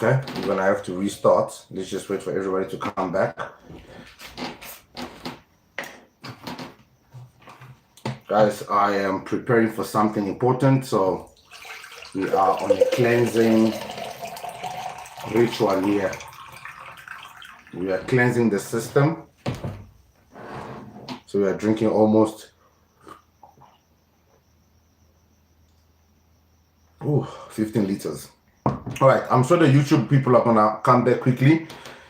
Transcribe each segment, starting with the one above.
Okay, we're gonna have to restart. Let's just wait for everybody to come back. Guys, I am preparing for something important, so we are on a cleansing ritual here. We are cleansing the system. So we are drinking almost 15 liters. All right, I'm sure the YouTube people are gonna come back quickly.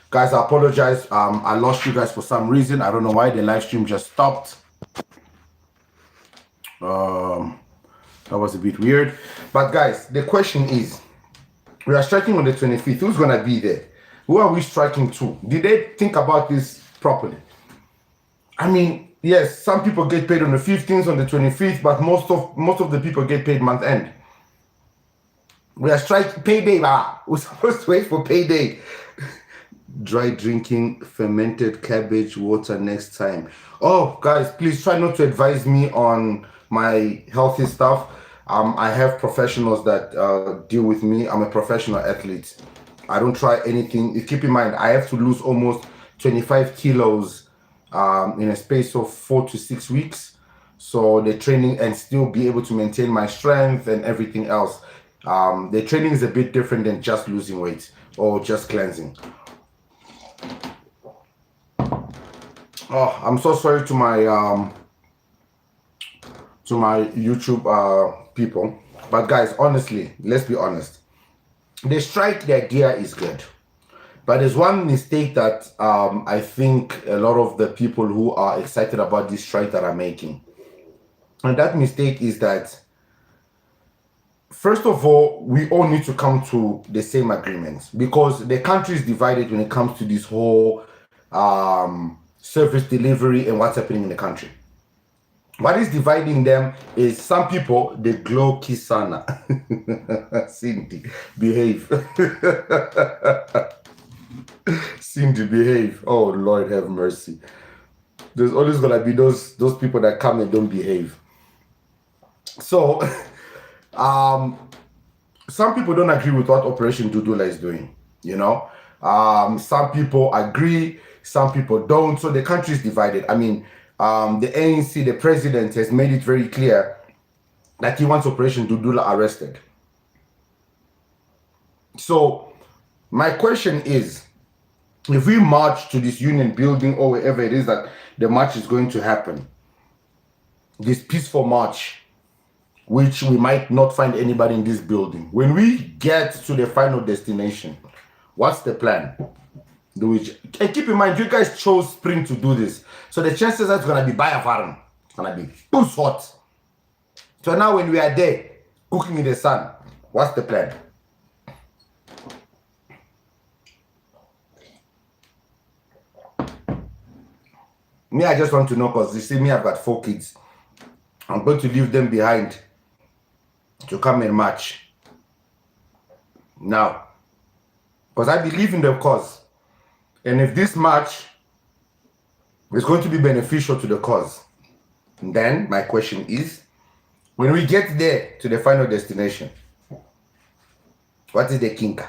Guys, I apologize. I lost you guys for some reason. I don't know why the live stream just stopped. That was a bit weird. But guys, the question is, we are striking on the 25th. Who's gonna be there? Who are we striking to? Did they think about this properly? I mean, yes, some people get paid on the 15th, on the 25th, but most of the people get paid month end. We are striking payday. We're supposed to wait for payday. Dry drinking fermented cabbage water next time. Oh, guys, please try not to advise me on my healthy stuff. I have professionals that deal with me. I'm a professional athlete. I don't try anything. Keep in mind, I have to lose almost 25 kilos in a space of 4 to 6 weeks. So the training and still be able to maintain my strength and everything else. The training is a bit different than just losing weight or just cleansing. Oh, I'm so sorry to my YouTube people, but guys, honestly, let's be honest. The strike, the idea is good, but there's one mistake that I think a lot of the people who are excited about this strike that are making, and that mistake is that, first of all, we all need to come to the same agreements, because the country is divided when it comes to this whole service delivery and what's happening in the country. What is dividing them is some people, they glow kisana. Cindy, behave. Cindy, behave. Oh, Lord have mercy. There's always gonna be those people that come and don't behave. So, some people don't agree with what Operation Dudula is doing, you know. Some people agree, some people don't. So the country is divided. I mean, the ANC, the president, has made it very clear that he wants Operation Dudula arrested. So my question is, if we march to this union building or wherever it is that the march is going to happen, this peaceful march, which we might not find anybody in this building, when we get to the final destination, what's the plan? And keep in mind, you guys chose spring to do this. So the chances are it's going to be Bayafaran. It's going to be too hot. So now when we are there, cooking in the sun, what's the plan? Me, I just want to know, because you see me, I've got 4 kids. I'm going to leave them behind to come and march. Now, because I believe in the cause. And if this march is going to be beneficial to the cause, then my question is, when we get there to the final destination, what is the kinka?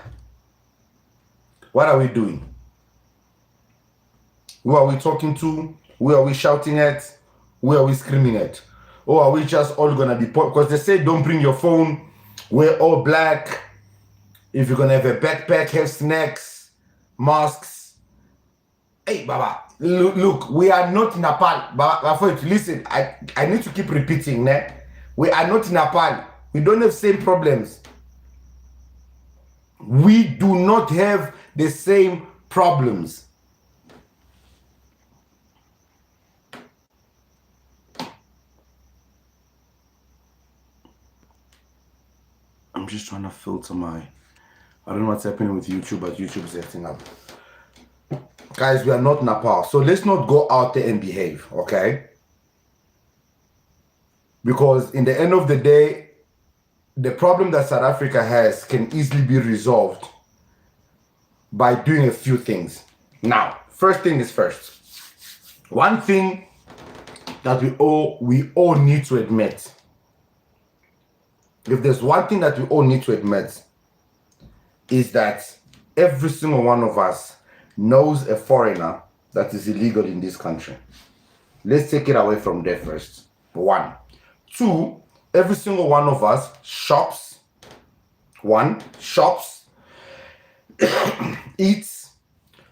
What are we doing? Who are we talking to? Who are we shouting at? Who are we screaming at? Or are we just all gonna be, because they say don't bring your phone, wear all black, if you're gonna have a backpack, have snacks, masks. Hey, Baba, look, we are not in Nepal. Baba, listen, I need to keep repeating that. We are not in Nepal. We don't have same problems. We do not have the same problems. I'm just trying to filter my... I don't know what's happening with YouTube, but YouTube is acting up. Guys, we are not Nepal. So let's not go out there and behave, okay? Because in the end of the day, the problem that South Africa has can easily be resolved by doing a few things. Now, first thing is first. One thing that we all need to admit, if there's one thing that we all need to admit, is that every single one of us knows a foreigner that is illegal in this country. Let's take it away from there first. 1. 2, every single one of us shops, eats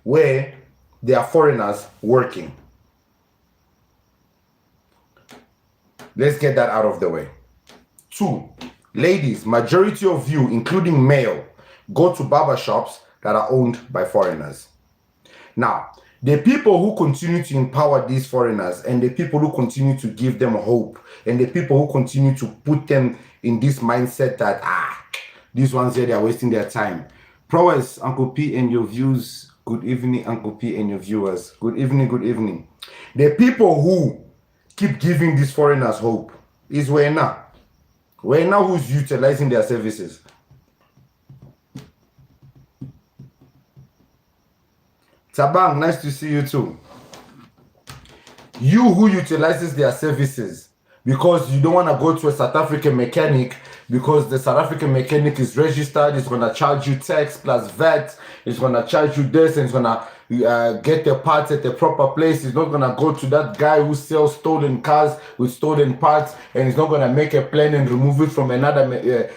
where there are foreigners working. Let's get that out of the way. 2, ladies, majority of you, including male, go to barbershops that are owned by foreigners. Now, the people who continue to empower these foreigners and the people who continue to give them hope and the people who continue to put them in this mindset that, these ones here, they are wasting their time. Prowess, Uncle P and your views. Good evening, Uncle P and your viewers. Good evening, good evening. The people who keep giving these foreigners hope is Wena. Wena who's utilizing their services. Tabang, nice to see you too. You who utilizes their services because you don't want to go to a South African mechanic because the South African mechanic is registered, it's going to charge you tax plus VAT, it's going to charge you this, and it's going to get the parts at the proper place. It's not going to go to that guy who sells stolen cars with stolen parts, and he's not going to make a plan and remove it from another,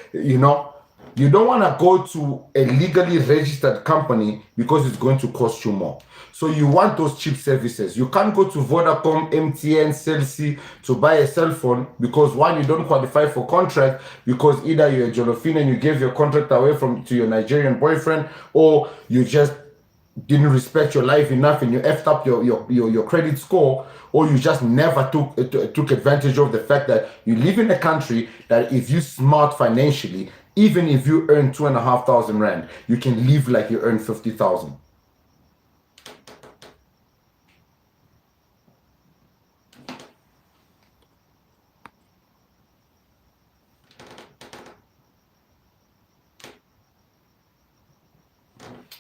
You don't want to go to a legally registered company because it's going to cost you more. So you want those cheap services. You can't go to Vodacom, MTN, Cell C to buy a cell phone because one, you don't qualify for contract because either you're a Jolofin and you gave your contract away to your Nigerian boyfriend, or you just didn't respect your life enough and you effed up your credit score, or you just never took advantage of the fact that you live in a country that if you smart financially, even if you earn 2,500 rand, you can live like you earn 50,000.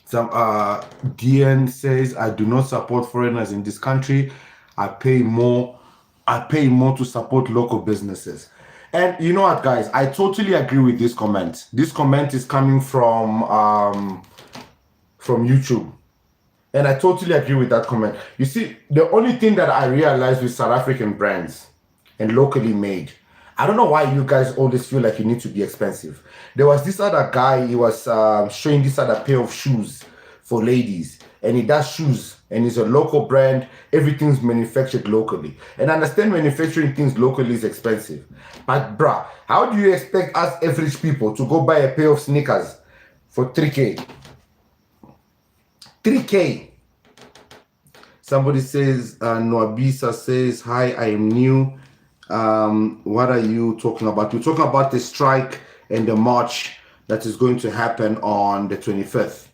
Some DN says, I do not support foreigners in this country. I pay more to support local businesses. And you know what, guys? I totally agree with this comment. This comment is coming from YouTube. And I totally agree with that comment. You see, the only thing that I realized with South African brands and locally made, I don't know why you guys always feel like you need to be expensive. There was this other guy, he was showing this other pair of shoes for ladies. And he does shoes, and it's a local brand. Everything's manufactured locally. And I understand manufacturing things locally is expensive. But bruh, how do you expect us average people to go buy a pair of sneakers for 3K? 3K. Somebody says, Noabisa says, hi, I am new. What are you talking about? We're talking about the strike and the march that is going to happen on the 25th.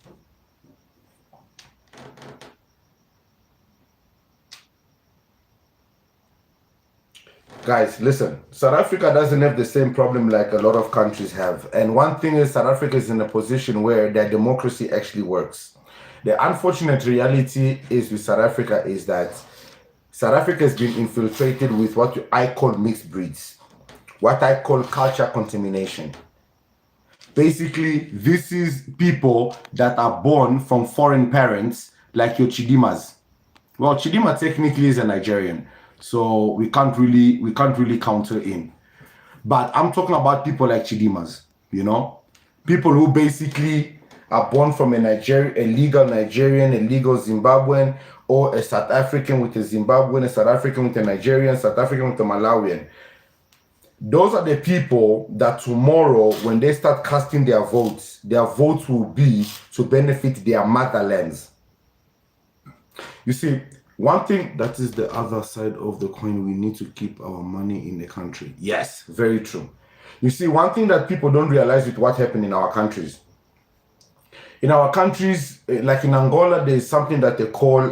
Guys, listen, South Africa doesn't have the same problem like a lot of countries have. And one thing is South Africa is in a position where their democracy actually works. The unfortunate reality is with South Africa is that South Africa has been infiltrated with what I call mixed breeds, what I call culture contamination. Basically, this is people that are born from foreign parents like your Chidimas. Well, Chidima technically is a Nigerian, so we can't really counter in. But I'm talking about people like Chidimas, people who basically are born from a legal Nigerian, a legal Zimbabwean, or a South African with a Zimbabwean, a South African with a Nigerian, South African with a Malawian. Those are the people that tomorrow, when they start casting their votes will be to benefit their motherlands. You see, one thing that is the other side of the coin, we need to keep our money in the country. Yes, very true. You see, one thing that people don't realize with what happened in our countries. In our countries, like in Angola, there's something that they call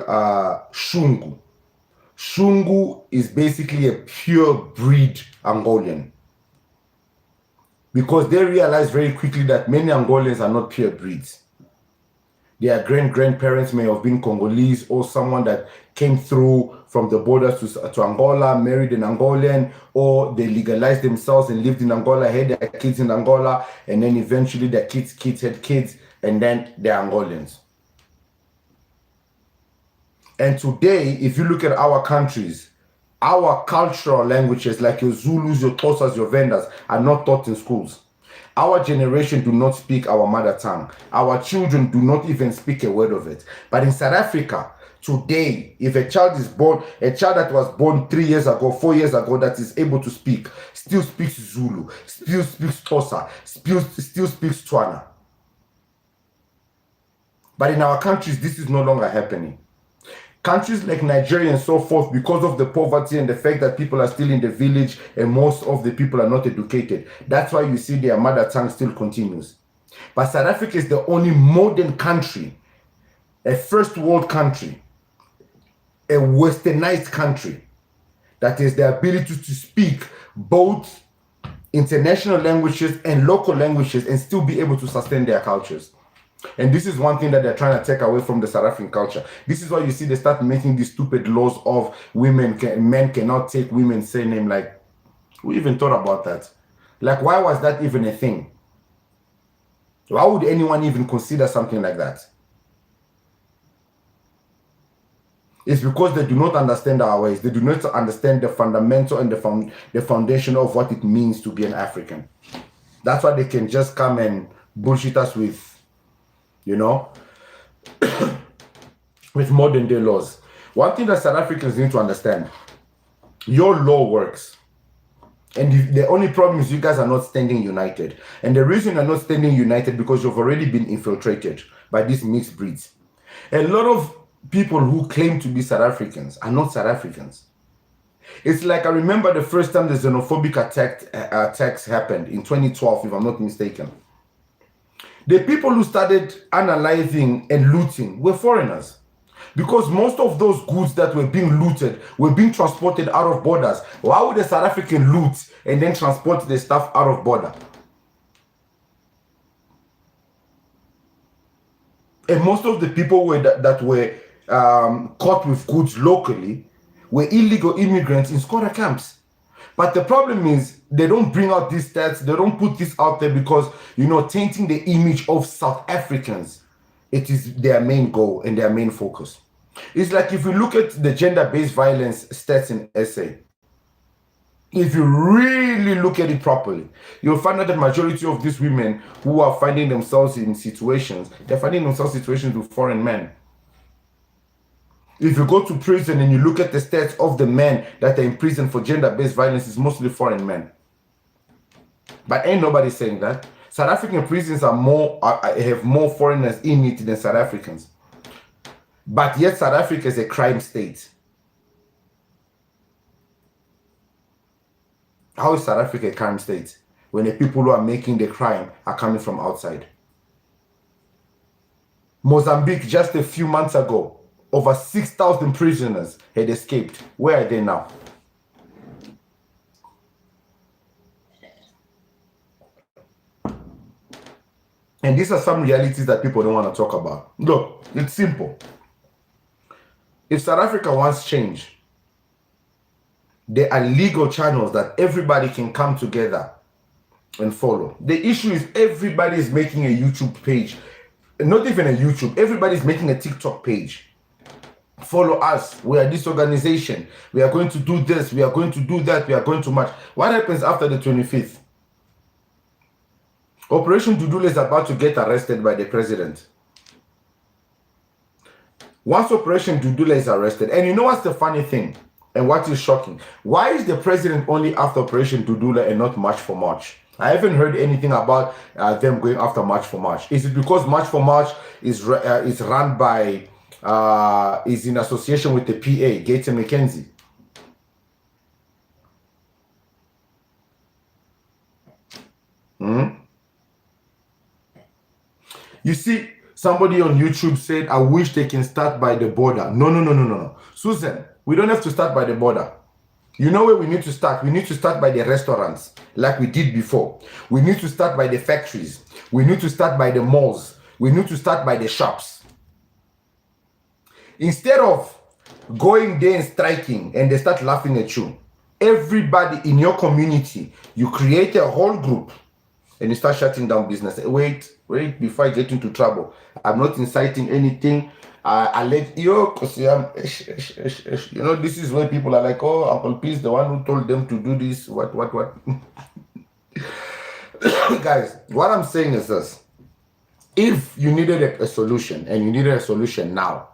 shungu. Shungu is basically a pure breed Angolan. Because they realize very quickly that many Angolans are not pure breeds. Their grandparents may have been Congolese or someone that came through from the borders to Angola, married an Angolan, or they legalized themselves and lived in Angola, had their kids in Angola, and then eventually their kids had kids and then the Angolans. And today, if you look at our countries, our cultural languages like your Zulus, your Xhosas, your Vendas are not taught in schools. Our generation do not speak our mother tongue. Our children do not even speak a word of it. But in South Africa, today, if a child is born, a child that was born 3 years ago, 4 years ago, that is able to speak, still speaks Zulu, still speaks Xhosa, still speaks Tswana. But in our countries, this is no longer happening. Countries like Nigeria and so forth, because of the poverty and the fact that people are still in the village and most of the people are not educated, that's why you see their mother tongue still continues. But South Africa is the only modern country, a first world country, a westernized country that has the ability to speak both international languages and local languages and still be able to sustain their cultures. And this is one thing that they're trying to take away from the South African culture. This is why you see they start making these stupid laws of men cannot take women's surname. Like, who even thought about that? Like, why was that even a thing? Why would anyone even consider something like that? It's because they do not understand our ways. They do not understand the fundamental and the foundation of what it means to be an African. That's why they can just come and bullshit us with, you know, with modern day laws. One thing that South Africans need to understand, your law works. And the only problem is you guys are not standing united. And the reason you're not standing united because you've already been infiltrated by these mixed breeds. A lot of people who claim to be South Africans are not South Africans. It's like, I remember the first time the xenophobic attacks happened in 2012, if I'm not mistaken. The people who started analyzing and looting were foreigners, because most of those goods that were being looted were being transported out of borders. Why would a South African loot and then transport the stuff out of border? And most of the people that were caught with goods locally were illegal immigrants in squatter camps. But the problem is they don't bring out these stats. They don't put this out there because, you know, tainting the image of South Africans, it is their main goal and their main focus. It's like if you look at the gender-based violence stats in SA, if you really look at it properly, you'll find out that the majority of these women who are finding themselves in situations, they're finding themselves in situations with foreign men. If you go to prison and you look at the stats of the men that are in prison for gender-based violence, it's mostly foreign men. But ain't nobody saying that. South African prisons have more foreigners in it than South Africans. But yet South Africa is a crime state. How is South Africa a crime state when the people who are making the crime are coming from outside? Mozambique, just a few months ago, over 6,000 prisoners had escaped. Where are they now? And these are some realities that people don't want to talk about. Look, it's simple. If South Africa wants change, there are legal channels that everybody can come together and follow. The issue is everybody is making a YouTube page. Not even a YouTube. Everybody is making a TikTok page. Follow us. We are this organization. We are going to do this. We are going to do that. We are going to march. What happens after the 25th? Operation Dudula is about to get arrested by the president. Once Operation Dudula is arrested, and you know what's the funny thing and what is shocking? Why is the president only after Operation Dudula and not March for March? I haven't heard anything about them going after March for March. Is it because March for March is run by, is in association with the PA, Gates and McKenzie? You see, somebody on YouTube said, I wish they can start by the border. No. Susan, we don't have to start by the border. You know where we need to start? We need to start by the restaurants, like we did before. We need to start by the factories. We need to start by the malls. We need to start by the shops. Instead of going there and striking and they start laughing at you, everybody in your community, you create a whole group and you start shutting down business. Wait, before I get into trouble. I'm not inciting anything. I let you, because you know, this is where people are like, oh, Uncle P is the one who told them to do this. What? Guys, what I'm saying is this. If you needed a solution, and you needed a solution now,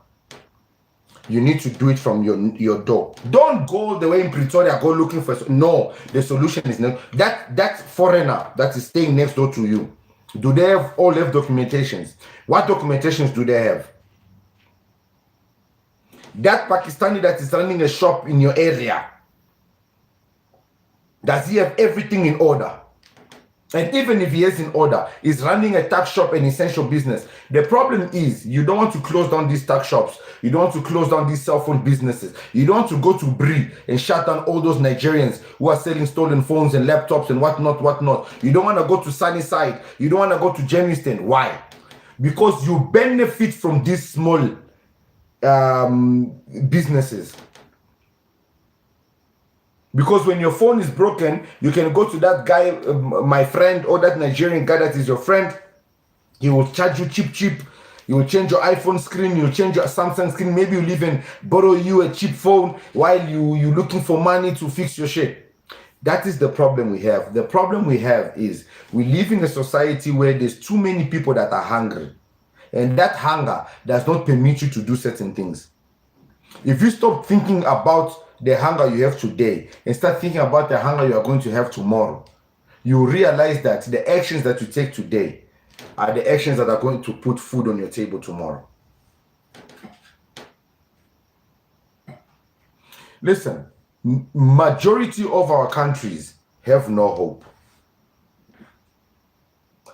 you need to do it from your door. Don't go the way in Pretoria, go looking for. No, the solution is not that foreigner that is staying next door to you. Do they have documentations? What documentations do they have? That Pakistani that is running a shop in your area, does he have everything in order? And even if he is in order, he's running a tuck shop, an essential business. The problem is you don't want to close down these tuck shops. You don't want to close down these cell phone businesses. You don't want to go to Brie and shut down all those Nigerians who are selling stolen phones and laptops and whatnot. You don't want to go to Sunnyside. You don't want to go to Jamestown. Why? Because you benefit from these small businesses. Because when your phone is broken, you can go to that guy, my friend, or that Nigerian guy that is your friend. He will charge you cheap. He will change your iPhone screen. He will change your Samsung screen. Maybe he'll even borrow you a cheap phone while you're looking for money to fix your shit. That is the problem we have. The problem we have is we live in a society where there's too many people that are hungry. And that hunger does not permit you to do certain things. If you stop thinking about the hunger you have today and start thinking about the hunger you are going to have tomorrow, you realize that the actions that you take today are the actions that are going to put food on your table tomorrow. Listen, majority of our countries have no hope.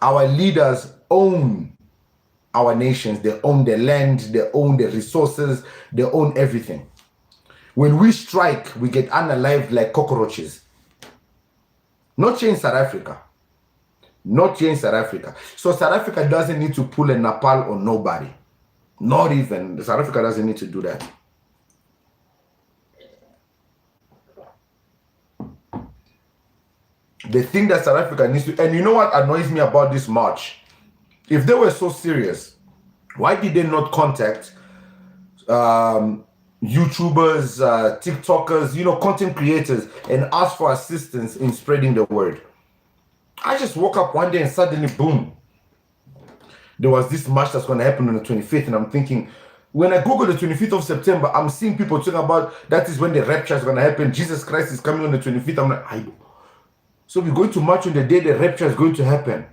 Our leaders own our nations. They own the land, they own the resources, they own everything. When we strike, we get unalived like cockroaches. Not here in South Africa. Not here in South Africa. So South Africa doesn't need to pull a Nepal on nobody. Not even. South Africa doesn't need to do that. The thing that South Africa needs to, and you know what annoys me about this march? If they were so serious, why did they not contact YouTubers, TikTokers, content creators, and ask for assistance in spreading the word? I just woke up one day and suddenly, boom, there was this march that's going to happen on the 25th, and I'm thinking, when I Google the 25th of September, I'm seeing people talking about that is when the rapture is going to happen. Jesus Christ is coming on the 25th. I'm like, so we're going to march on the day the rapture is going to happen.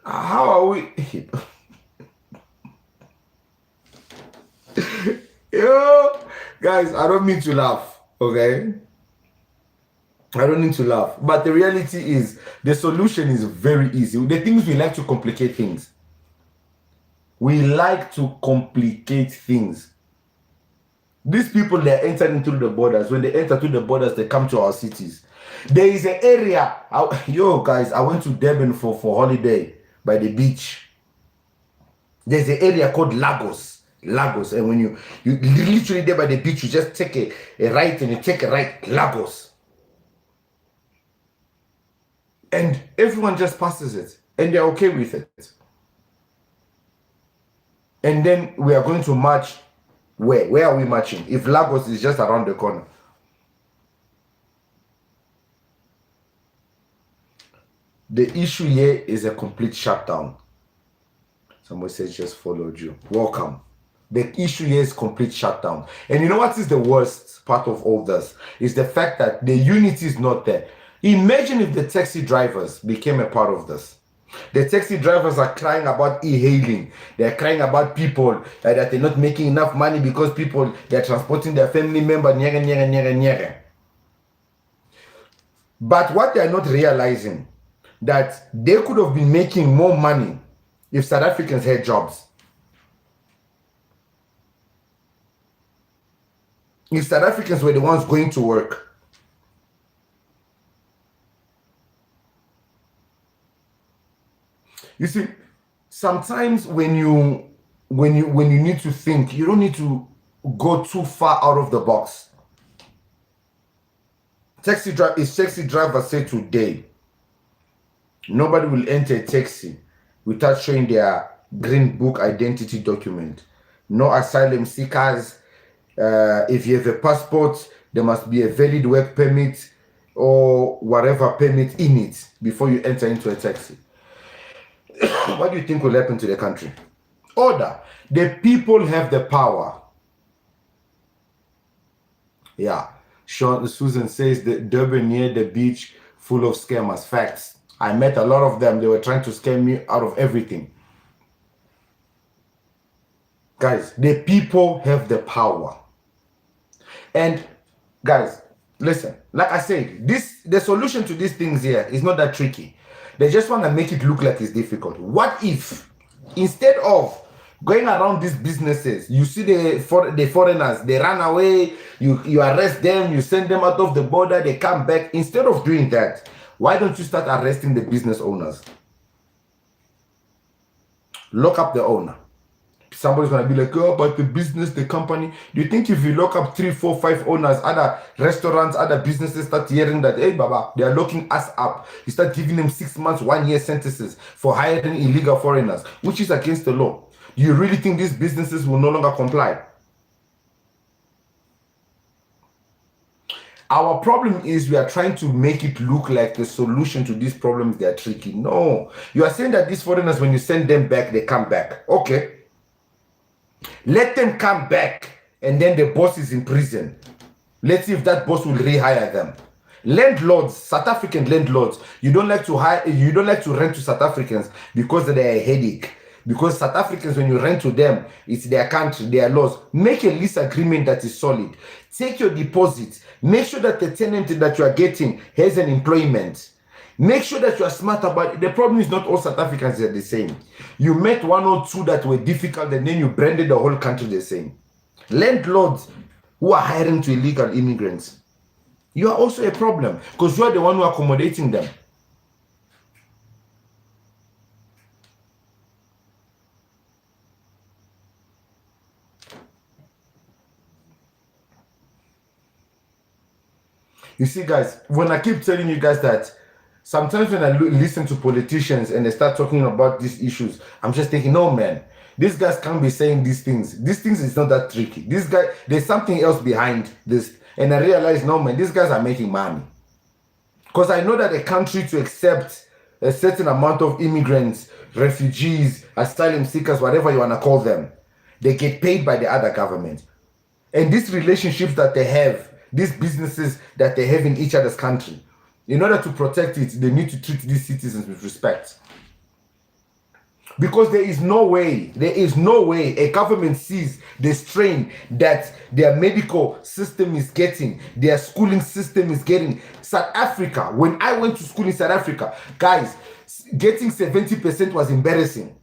How are we? Yo, guys, I don't mean to laugh, okay? I don't need to laugh. But the reality is, the solution is very easy. The things we like to complicate things. We like to complicate things. These people, they're entering through the borders. When they enter through the borders, they come to our cities. There is an area, guys, I went to Durban for holiday by the beach. There's an area called Lagos, and when you literally there by the beach, you just take a right and you take a right, Lagos. And everyone just passes it, and they're okay with it. And then we are going to march. Where are we marching? If Lagos is just around the corner. The issue here is a complete shutdown. Someone says just followed you. Welcome. The issue here is complete shutdown. And you know what is the worst part of all this? Is the fact that the unity is not there. Imagine if the taxi drivers became a part of this. The taxi drivers are crying about e-hailing. They're crying about people that they're not making enough money because they're transporting their family member. But what they're not realizing, that they could have been making more money if South Africans had jobs. If South Africans were the ones going to work. You see, sometimes when you need to think, you don't need to go too far out of the box. Taxi driver say today, Nobody will enter a taxi without showing their green book identity document. No asylum seekers. If you have a passport, there must be a valid work permit or whatever permit in it before you enter into a taxi. What do you think will happen to the country? Order. The people have the power. Yeah. Susan says the Durban near the beach full of scammers. Facts. I met a lot of them. They were trying to scam me out of everything. Guys, the people have the power. And guys, listen, like I said, the solution to these things here is not that tricky. They just want to make it look like it's difficult. What if, instead of going around these businesses, you see the foreigners, they run away, you arrest them, you send them out of the border, they come back. Instead of doing that, why don't you start arresting the business owners? Lock up the owner. Somebody's going to be like, oh, but the business, the company. Do you think if you lock up 3, 4, 5 owners, other restaurants, other businesses start hearing that, hey, Baba, they are locking us up. You start giving them 6 months, 1 year sentences for hiring illegal foreigners, which is against the law. Do you really think these businesses will no longer comply? Our problem is we are trying to make it look like the solution to these problems, they are tricky. No. You are saying that these foreigners, when you send them back, they come back. Okay. Let them come back, and then the boss is in prison. Let's see if that boss will rehire them. Landlords, South African landlords, you don't like to rent to South Africans because they're a headache. Because South Africans, when you rent to them, it's their country, their laws. Make a lease agreement that is solid. Take your deposits. Make sure that the tenant that you are getting has an employment. Make sure that you are smart about it. The problem is not all South Africans are the same. You met 1 or 2 that were difficult, and then you branded the whole country the same. Landlords who are hiring to illegal immigrants, you are also a problem because you are the one who are accommodating them. You see, guys, when I keep telling you guys that, sometimes when I listen to politicians and they start talking about these issues, I'm just thinking, no, man, these guys can't be saying these things. These things is not that tricky. This guy, there's something else behind this. And I realized, no, man, these guys are making money. Because I know that a country to accept a certain amount of immigrants, refugees, asylum seekers, whatever you want to call them, they get paid by the other government. And these relationships that they have, these businesses that they have in each other's country, in order to protect it, they need to treat these citizens with respect. Because there is no way a government sees the strain that their medical system is getting, their schooling system is getting. South Africa, when I went to school in South Africa, guys, getting 70% was embarrassing.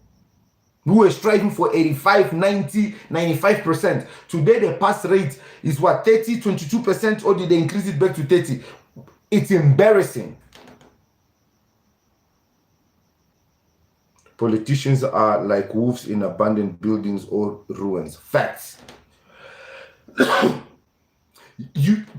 We were striving for 85, 90, 95%. Today the pass rate is what, 30, 22%, or did they increase it back to 30? It's embarrassing. Politicians are like wolves in abandoned buildings or ruins. Facts.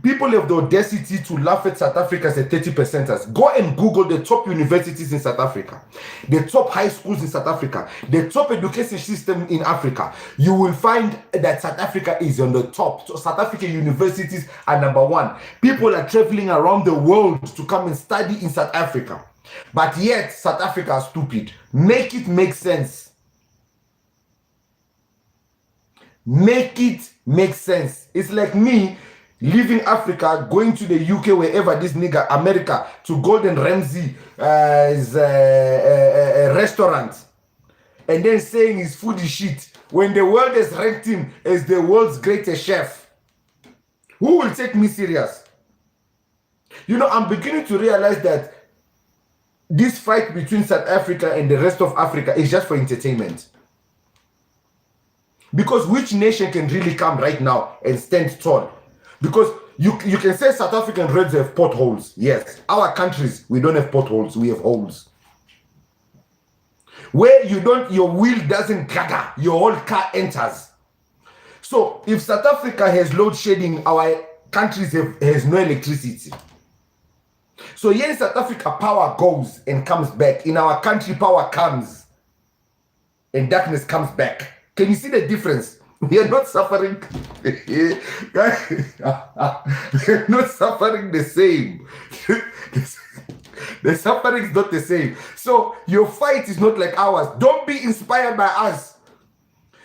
People have the audacity to laugh at South Africa as a 30%ers. Go and Google the top universities in South Africa, the top high schools in South Africa, the top education system in Africa. You will find that South Africa is on the top. So South African universities are number 1. People are traveling around the world to come and study in South Africa. But yet, South Africa is stupid. Make it make sense. Make it make sense. It's like me leaving Africa, going to the UK, wherever this nigga, America, to Gordon Ramsay a restaurant, and then saying his food is shit, when the world has ranked him as the world's greatest chef. Who will take me serious? You know, I'm beginning to realize that this fight between South Africa and the rest of Africa is just for entertainment. Because which nation can really come right now and stand tall? Because you can say South African roads have potholes. Yes. Our countries, we don't have potholes. We have holes. Where your wheel doesn't gaga, your whole car enters. So if South Africa has load shedding, our countries has no electricity. So here in South Africa, power goes and comes back. In our country, power comes and darkness comes back. Can you see the difference? We are not suffering. Guys, we are not suffering the same. The suffering is not the same. So your fight is not like ours. Don't be inspired by us.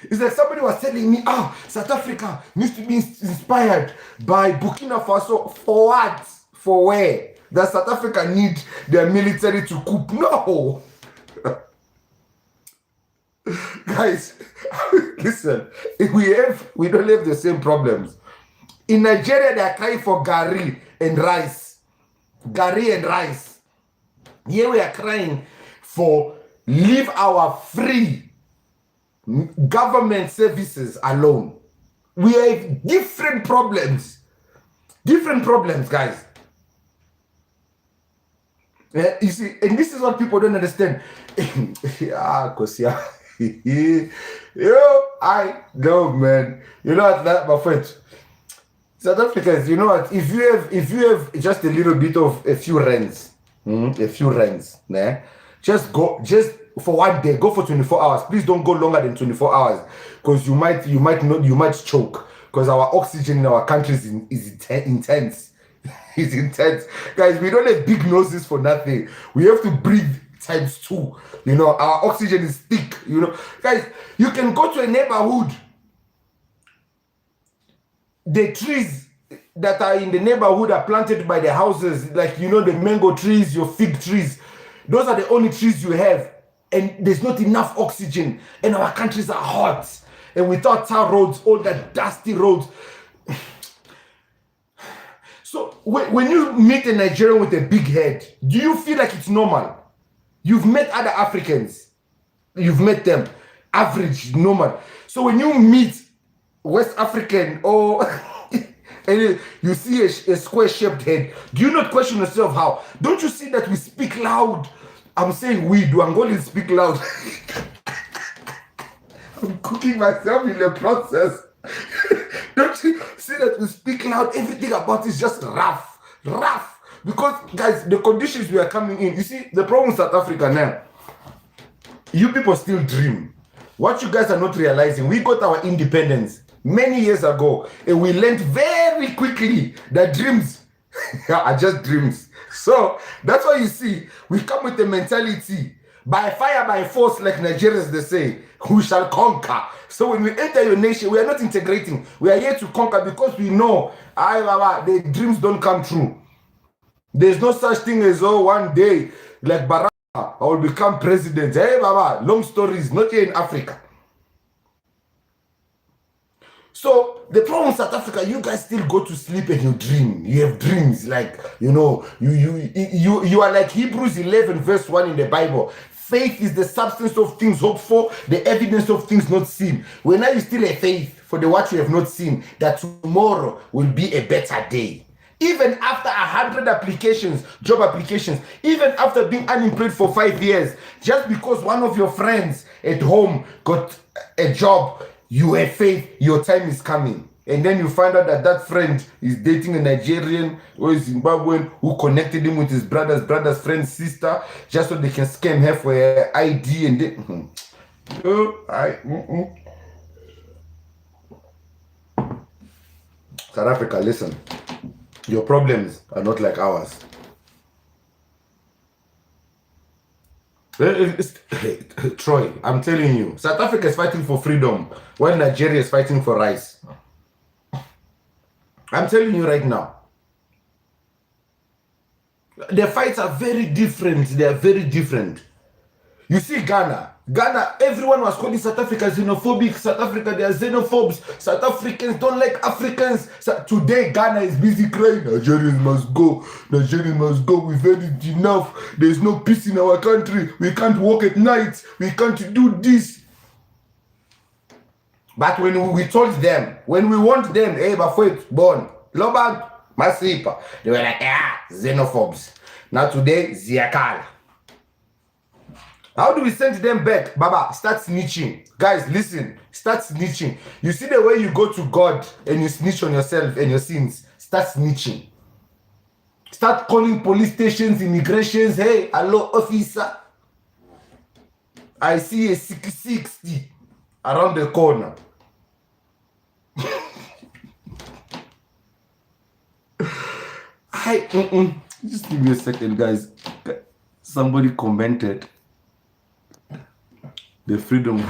It's like somebody was telling me, South Africa needs to be inspired by Burkina Faso. For what? For where? Does South Africa need their military to coup? No. Guys, listen, we don't have the same problems. In Nigeria, they are crying for gari and rice. Gari and rice. Here we are crying for leave our free government services alone. We have different problems. Different problems, guys. You see, and this is what people don't understand. I know, man. You know what, my friend? South Africans, you know what? If you have just a little bit of a few rands, nah, just for one day, go for 24 hours. Please don't go longer than 24 hours, because you might choke, because our oxygen in our country is intense. It's intense, guys. We don't have big noses for nothing. We have to breathe times 2. You know, our oxygen is thick. You know, guys, you can go to a neighborhood. The trees that are in the neighborhood are planted by the houses, like, you know, the mango trees, your fig trees. Those are the only trees you have, and there's not enough oxygen, and our countries are hot, and without tar roads, all that dusty roads. So when you meet a Nigerian with a big head, do you feel like it's normal? You've met other Africans. You've met them. Average, normal. So when you meet West African or and you see a square-shaped head, do you not question yourself how? Don't you see that we speak loud? I'm saying we do. Angolans speak loud. I'm cooking myself in the process. Don't you see that we speak loud? Everything about it is just rough. Because, guys, the conditions we are coming in, you see, the problem with South Africa now, you people still dream. What you guys are not realizing, we got our independence many years ago, and we learned very quickly that dreams are just dreams. So that's why you see, we come with the mentality, by fire, by force, like Nigerians, they say, we shall conquer. So when we enter your nation, we are not integrating. We are here to conquer, because we know, the dreams don't come true. There's no such thing as, one day, like Barack, I will become president. Hey, Baba, long stories, not here in Africa. So the problem in South Africa, you guys still go to sleep and you dream. You have dreams, like, you know, you are like Hebrews 11 verse 1 in the Bible. Faith is the substance of things hoped for, the evidence of things not seen. When are you still a faith for the what you have not seen, that tomorrow will be a better day? Even after 100 applications, job applications, even after being unemployed for 5 years, just because one of your friends at home got a job, you have faith, your time is coming. And then you find out that that friend is dating a Nigerian or a Zimbabwean who connected him with his brother's friend's sister, just so they can scam her for her ID and then... South Africa, listen. Your problems are not like ours. Troy, I'm telling you, South Africa is fighting for freedom while Nigeria is fighting for rice. I'm telling you right now. The fights are very different. They are very different. You see Ghana, everyone was calling South Africa xenophobic. South Africa, they are xenophobes. South Africans don't like Africans. Today, Ghana is busy crying, Nigerians must go. Nigerians must go. We've had it enough. There's no peace in our country. We can't walk at night. We can't do this. But when we told them, when we want them, hey, Bafwet, born, Lobang, Masipa, they were like, xenophobes. Now today, Ziakal. How do we send them back? Baba, start snitching. Guys, listen, start snitching. You see the way you go to God and you snitch on yourself and your sins. Start snitching. Start calling police stations, immigrations. Hey, hello, officer. I see a 660 around the corner. Just give me a second, guys. Somebody commented the freedom.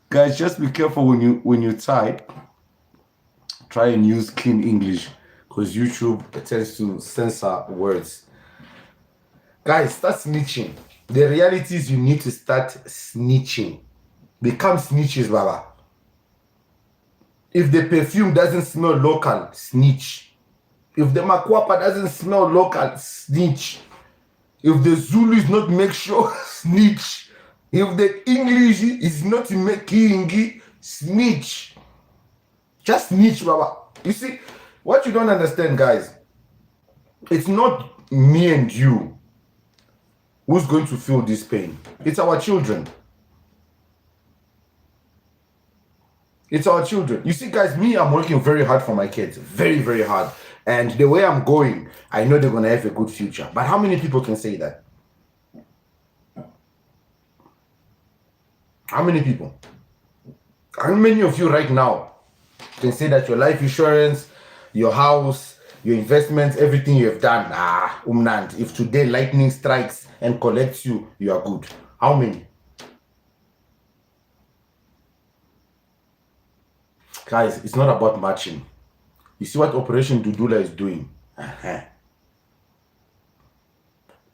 Guys, just be careful when you type. Try and use clean English, because YouTube tends to censor words. Guys, start snitching. The reality is you need to start snitching. Become snitches, Baba. If the perfume doesn't smell local, snitch. If the makwapa doesn't smell local, snitch. If the Zulu is not make sure, snitch. If the English is not making, snitch. Just snitch, Baba. You see, what you don't understand, guys, it's not me and you who's going to feel this pain. It's our children. It's our children. You see, guys, me, I'm working very hard for my kids. Very, very hard. And the way I'm going, I know they're going to have a good future. But how many people can say that? How many people? How many of you right now can say that your life insurance, your house, your investments, everything you have done, if today lightning strikes and collects you, you are good? How many? Guys, it's not about matching. You see what Operation Dudula is doing?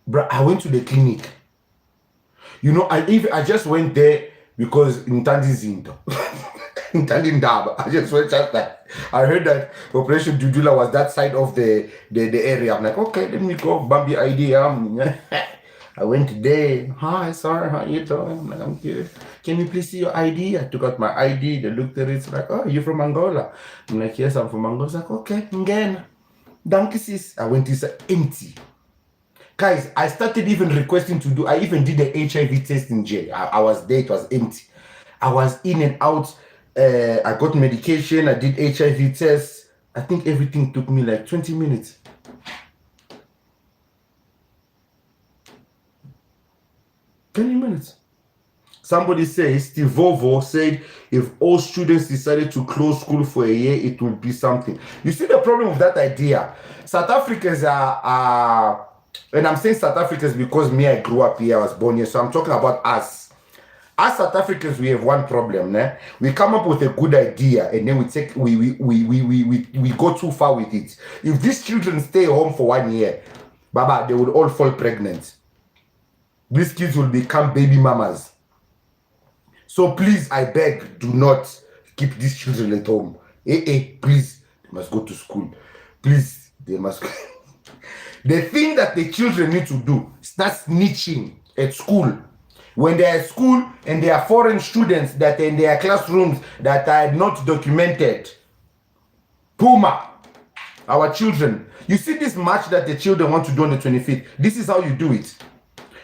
Bro, I went to the clinic. You know, I just went there because Ntandi Ndaba. I just went just that. I heard that Operation Dudula was that side of the area. I'm like, okay, let me go. Bambi ID. I went there. Hi, sir. How you doing? I'm like, I'm good. Can you please see your ID? I took out my ID. They looked at it. It's like, oh, you're from Angola? I'm like, yes, I'm from Angola. It's like, okay, Ngena. Donkey sis. I went inside empty. Guys, I started even requesting to do, I even did the HIV test in jail. I was there, it was empty. I was in and out. I got medication. I did HIV tests. I think everything took me like 20 minutes. 20 minutes. Somebody says, Steve Vovo said, if all students decided to close school for a year, it will be something. You see the problem with that idea? South Africans are and I'm saying South Africans because me, I grew up here, I was born here, so I'm talking about us. As South Africans, we have one problem, né? We come up with a good idea and then we go too far with it. If these children stay home for 1 year, Baba, they will all fall pregnant. These kids will become baby mamas. So please, I beg, do not keep these children at home. Please, they must go to school. Please, they must. The thing that the children need to do, start snitching at school. When they are at school and they are foreign students that are in their classrooms that are not documented. Puma, our children. You see this march that the children want to do on the 25th? This is how you do it.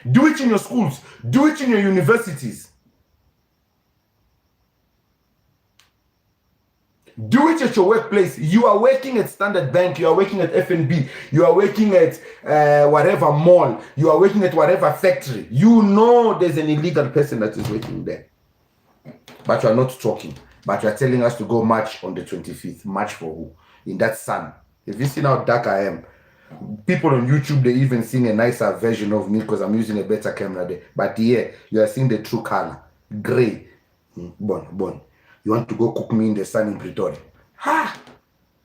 Do it in your schools. Do it in your universities. Do it at your workplace. You are working at Standard Bank. You are working at FNB. You are working at whatever mall. You are working at whatever factory. You know there's an illegal person that is working there. But you are not talking. But you are telling us to go march on the 25th. March for who? In that sun. If you see how dark I am. People on YouTube, they even seeing a nicer version of me because I'm using a better camera there. But yeah, you are seeing the true color. Gray. Bon. You want to go cook me in the sun in Pretoria? Ha!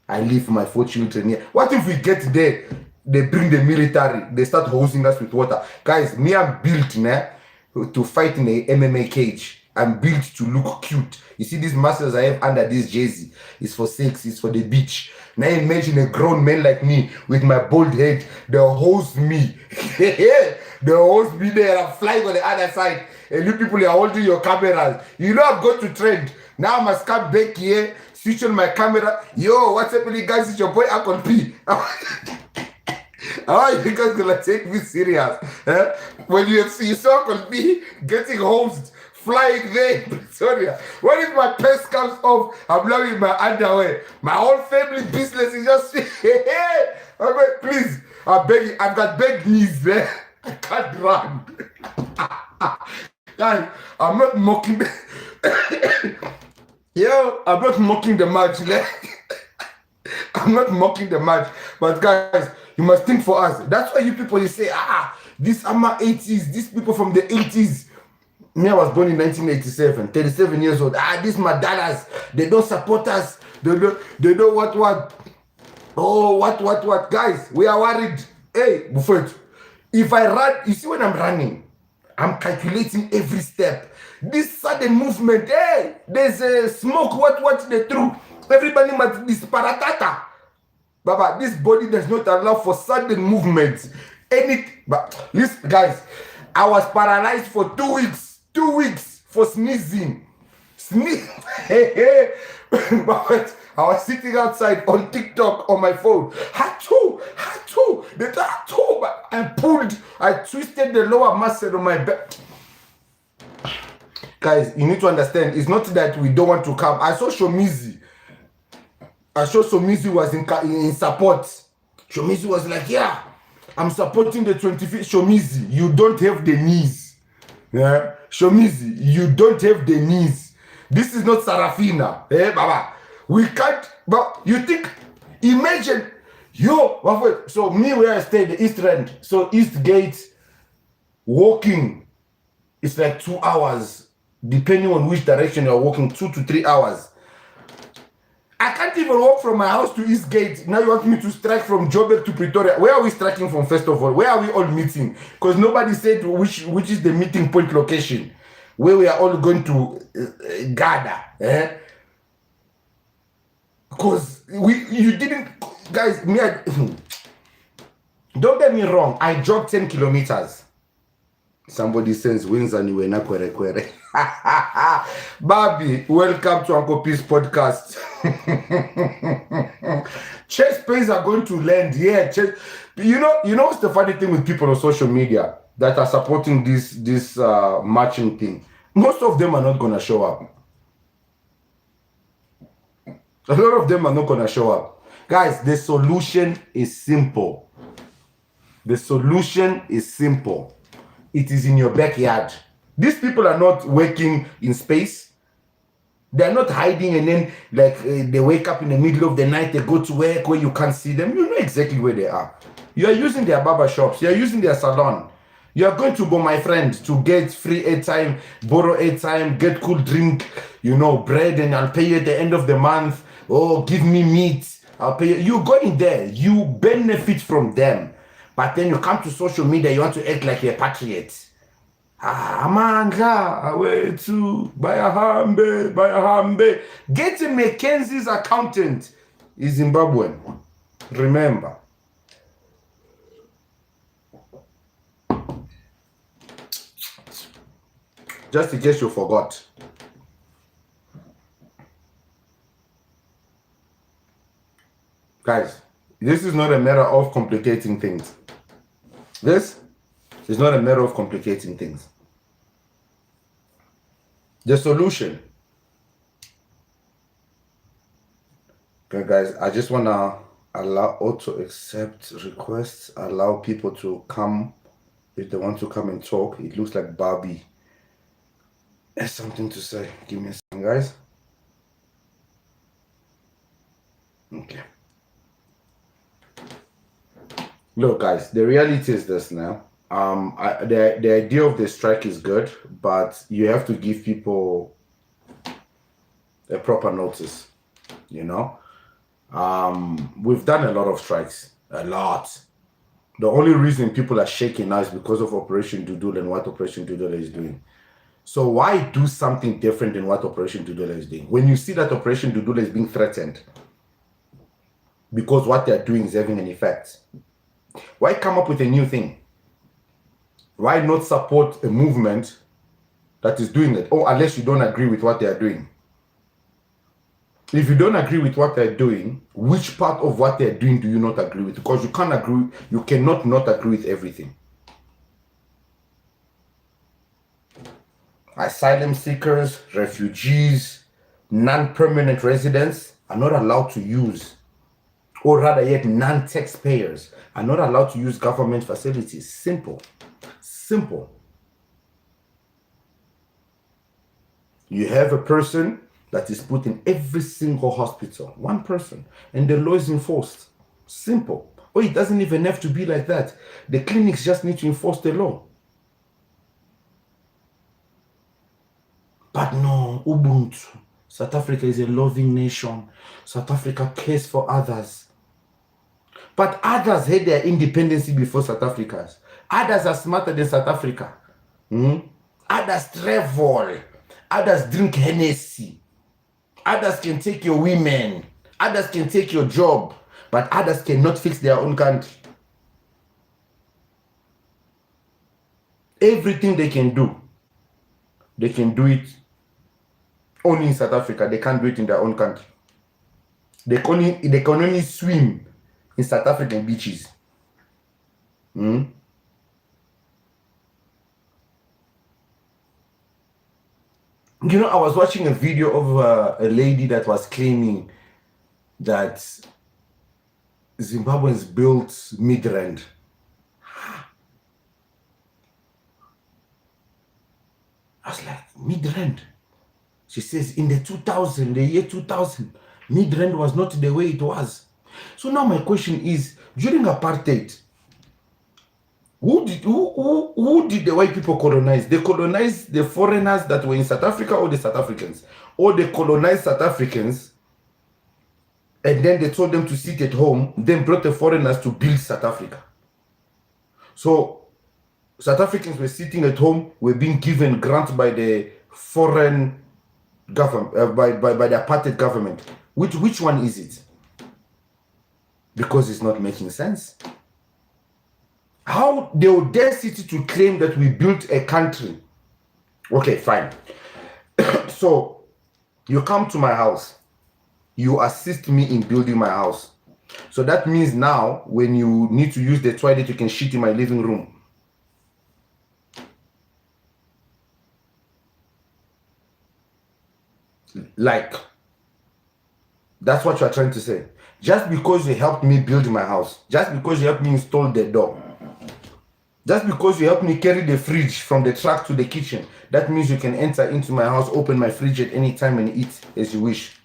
I leave my 4 children here. What if we get there, they bring the military, they start hosing us with water? Guys, me, I'm built to fight in a MMA cage. I'm built to look cute. You see these muscles I have under this jersey? It's for sex, it's for the beach. Now imagine a grown man like me with my bald head. They'll hose me. They'll hose me there. I'm flying on the other side. And you people are holding your cameras. You know I'm going to trend. Now I must come back here, switch on my camera. Yo, what's happening, guys? It's your boy Uncle P. How are you guys gonna take me serious? When you saw Uncle P getting hosed, flying there in Pretoria. What if my pants comes off? I'm not in my underwear. My whole family business is just I beg, please. I beg you. I've got big knees there. I can't run. Guys, I'm not mocking Yo, I'm not mocking the match. I'm not mocking the match. But guys, you must think for us. That's why you people, you say, these are my 80s, these people from the 80s. Me, I was born in 1987, 37 years old. These my dadas. They don't support us. They don't what. Oh, what. Guys, we are worried. Hey, Buffet, if I run, you see when I'm running, I'm calculating every step. This sudden movement, hey, there's a smoke, what they threw. Everybody must disparatata. Baba, this body does not allow for sudden movement. But listen, guys, I was paralyzed for 2 weeks. 2 weeks for sneezing. But I was sitting outside on TikTok on my phone. Had but I twisted the lower muscle on my back. Guys, you need to understand, it's not that we don't want to come. I saw Shomizi was in support. Shomizi was like, yeah, I'm supporting the 25th. Shomizi, you don't have the knees. Yeah, Shomizi, you don't have the knees. This is not Sarafina. Baba. We can't, but you think, imagine, so me where I stay, the East End, so East Gate, walking, it's like 2 hours, depending on which direction you're walking, 2 to 3 hours. I can't even walk from my house to East Gate. Now you want me to strike from Joburg to Pretoria. Where are we striking from, first of all? Where are we all meeting? Because nobody said which is the meeting point location where we are all going to gather. Because you didn't, guys, don't get me wrong, I jogged 10 kilometers. Somebody sends wins and you were not kwere. Bobby, welcome to Uncle Peace podcast. Chess pays are going to land. Yeah, chess. You know what's the funny thing with people on social media that are supporting this matching thing? Most of them are not gonna show up. A lot of them are not gonna show up. Guys, the solution is simple. The solution is simple. It is in your backyard. These people are not working in space. They're not hiding and then they wake up in the middle of the night, they go to work where you can't see them. You know exactly where they are. You are using their barber shops. You are using their salon. You are going to go, my friend, to get free airtime, borrow airtime, get cool drink, bread, and I'll pay you at the end of the month. Oh, give me meat. I'll pay you. You go in there. You benefit from them. But then you come to social media, you want to act like you're a patriot. Amandla, away to Bayahambe. Get a Mackenzie's accountant is Zimbabwean. Remember. Just in case you forgot. Guys, this is not a matter of complicating things. This is not a matter of complicating things. The solution. Okay, guys, I just want to allow auto accept requests, allow people to come if they want to come and talk. It looks like Barbie has something to say. Give me a second, guys. Okay. Look, guys, the reality is this now. The idea of the strike is good, but you have to give people a proper notice. We've done a lot of strikes, a lot. The only reason people are shaking now is because of Operation Doodle and what Operation Doodle is doing. So why do something different than what Operation Doodle is doing? When you see that Operation Doodle is being threatened because what they're doing is having an effect, why come up with a new thing? Why not support a movement that is doing it? Or unless you don't agree with what they are doing. If you don't agree with what they're doing, which part of what they're doing do you not agree with? Because you cannot not agree with everything. Asylum seekers, refugees, non-permanent residents are not allowed to use or rather yet non-taxpayers are not allowed to use government facilities. Simple. You have a person that is put in every single hospital, one person, and the law is enforced. Simple. Or it doesn't even have to be like that. The clinics just need to enforce the law. But no, Ubuntu. South Africa is a loving nation. South Africa cares for others. But others had their independence before South Africa's. Others are smarter than South Africa. Others travel. Others drink Hennessy. Others can take your women. Others can take your job. But others cannot fix their own country. Everything they can do it only in South Africa. They can't do it in their own country. They can only swim in South African beaches. You know, I was watching a video of a lady that was claiming that Zimbabweans built Midrand. I was like, Midrand? She says in the year 2000, Midrand was not the way it was. So now my question is, during apartheid, who did the white people colonize? They colonized the foreigners that were in South Africa, or the South Africans? Or they colonized South Africans and then they told them to sit at home, then brought the foreigners to build South Africa. So South Africans were sitting at home, were being given grants by the foreign government, by the apartheid government. Which one is it? Because it's not making sense. How the audacity to claim that we built a country. Okay, fine. So you come to my house, you assist me in building my house. So that means now when you need to use the toilet, you can shit in my living room. Like, that's what you are trying to say. Just because you helped me build my house, just because you helped me install the door, just because you helped me carry the fridge from the truck to the kitchen, that means you can enter into my house, open my fridge at any time and eat as you wish.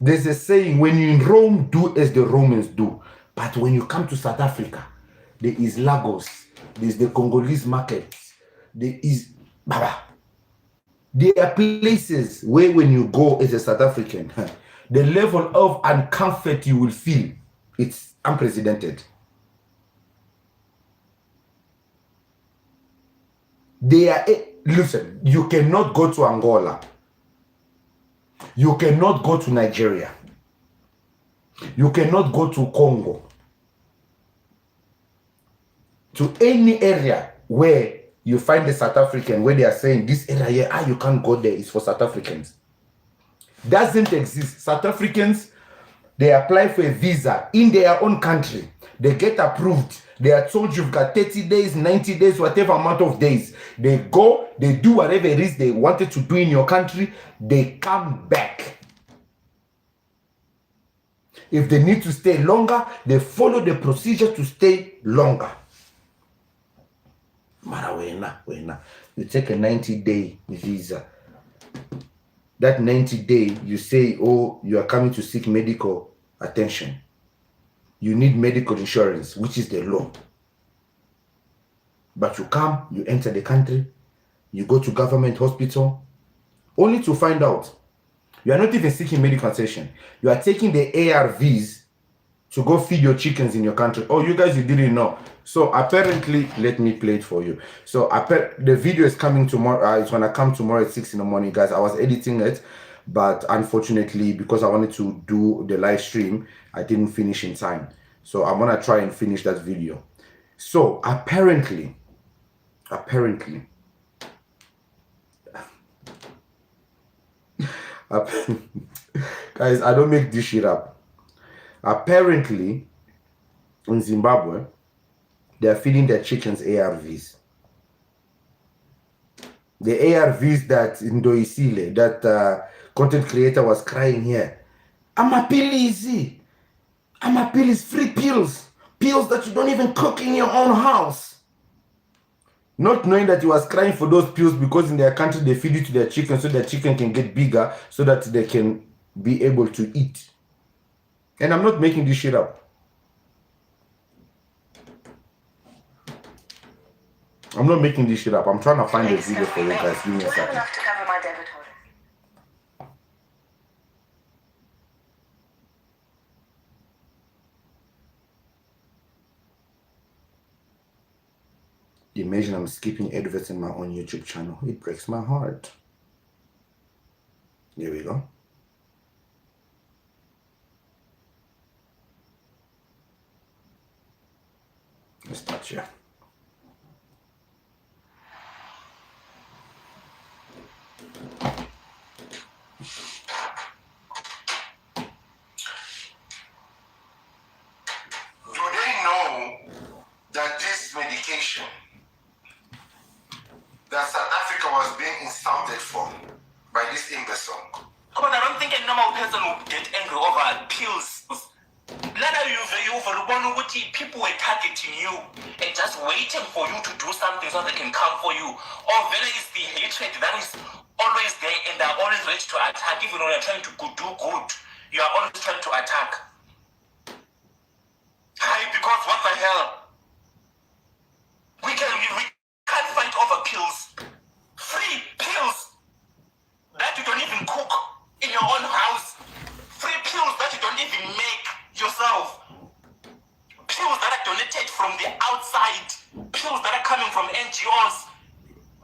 There's a saying, when you're in Rome, do as the Romans do. But when you come to South Africa, there is Lagos, there's the Congolese market, there is Baba. There are places where when you go as a South African, the level of uncomfort you will feel, it's unprecedented. Listen, you cannot go to Angola. You cannot go to Nigeria. You cannot go to Congo. To any area where you find the South African, where they are saying this area here, you can't go there, it's for South Africans. Doesn't exist. South Africans, they apply for a visa in their own country. They get approved. They are told you've got 30 days, 90 days, whatever amount of days. They go, they do whatever it is they wanted to do in your country. They come back. If they need to stay longer, they follow the procedure to stay longer. You take a 90-day visa. That 90 day, you say, oh, you are coming to seek medical attention. You need medical insurance, which is the law. But you come, you enter the country, you go to government hospital, only to find out you are not even seeking medical attention. You are taking the ARVs to go feed your chickens in your country. Oh, you guys, you didn't know. So apparently, let me play it for you. So the video is coming tomorrow. It's gonna come tomorrow at 6 in the morning, guys. I was editing it, but unfortunately, because I wanted to do the live stream, I didn't finish in time. So I'm gonna try and finish that video. So apparently, guys, I don't make this shit up. Apparently, in Zimbabwe, they are feeding their chickens ARVs. The ARVs that Ndoisile, that content creator was crying here. Amapili is free pills. Pills that you don't even cook in your own house. Not knowing that he was crying for those pills because in their country they feed it to their chicken so their chicken can get bigger so that they can be able to eat. And I'm not making this shit up. I'm not making this shit up. I'm trying to find a video for you guys. Give me a second. Enough to cover my debit order. Imagine I'm skipping adverts in my own YouTube channel. It breaks my heart. There we go. Let's start here. Do they know that this medication that South Africa was being insulted for by this imbecile? But I don't think a normal person would get angry over pills. People were targeting you and just waiting for you to do something so they can come for you. Or whether it's the hatred that is always there and they're always ready to attack. Even when you're trying to do good, you are always trying to attack. Because what the hell? We can't fight over pills. Free pills that you don't even cook in your own house. Free pills that you don't even make yourself. Pills that are donated from the outside. Pills that are coming from NGOs.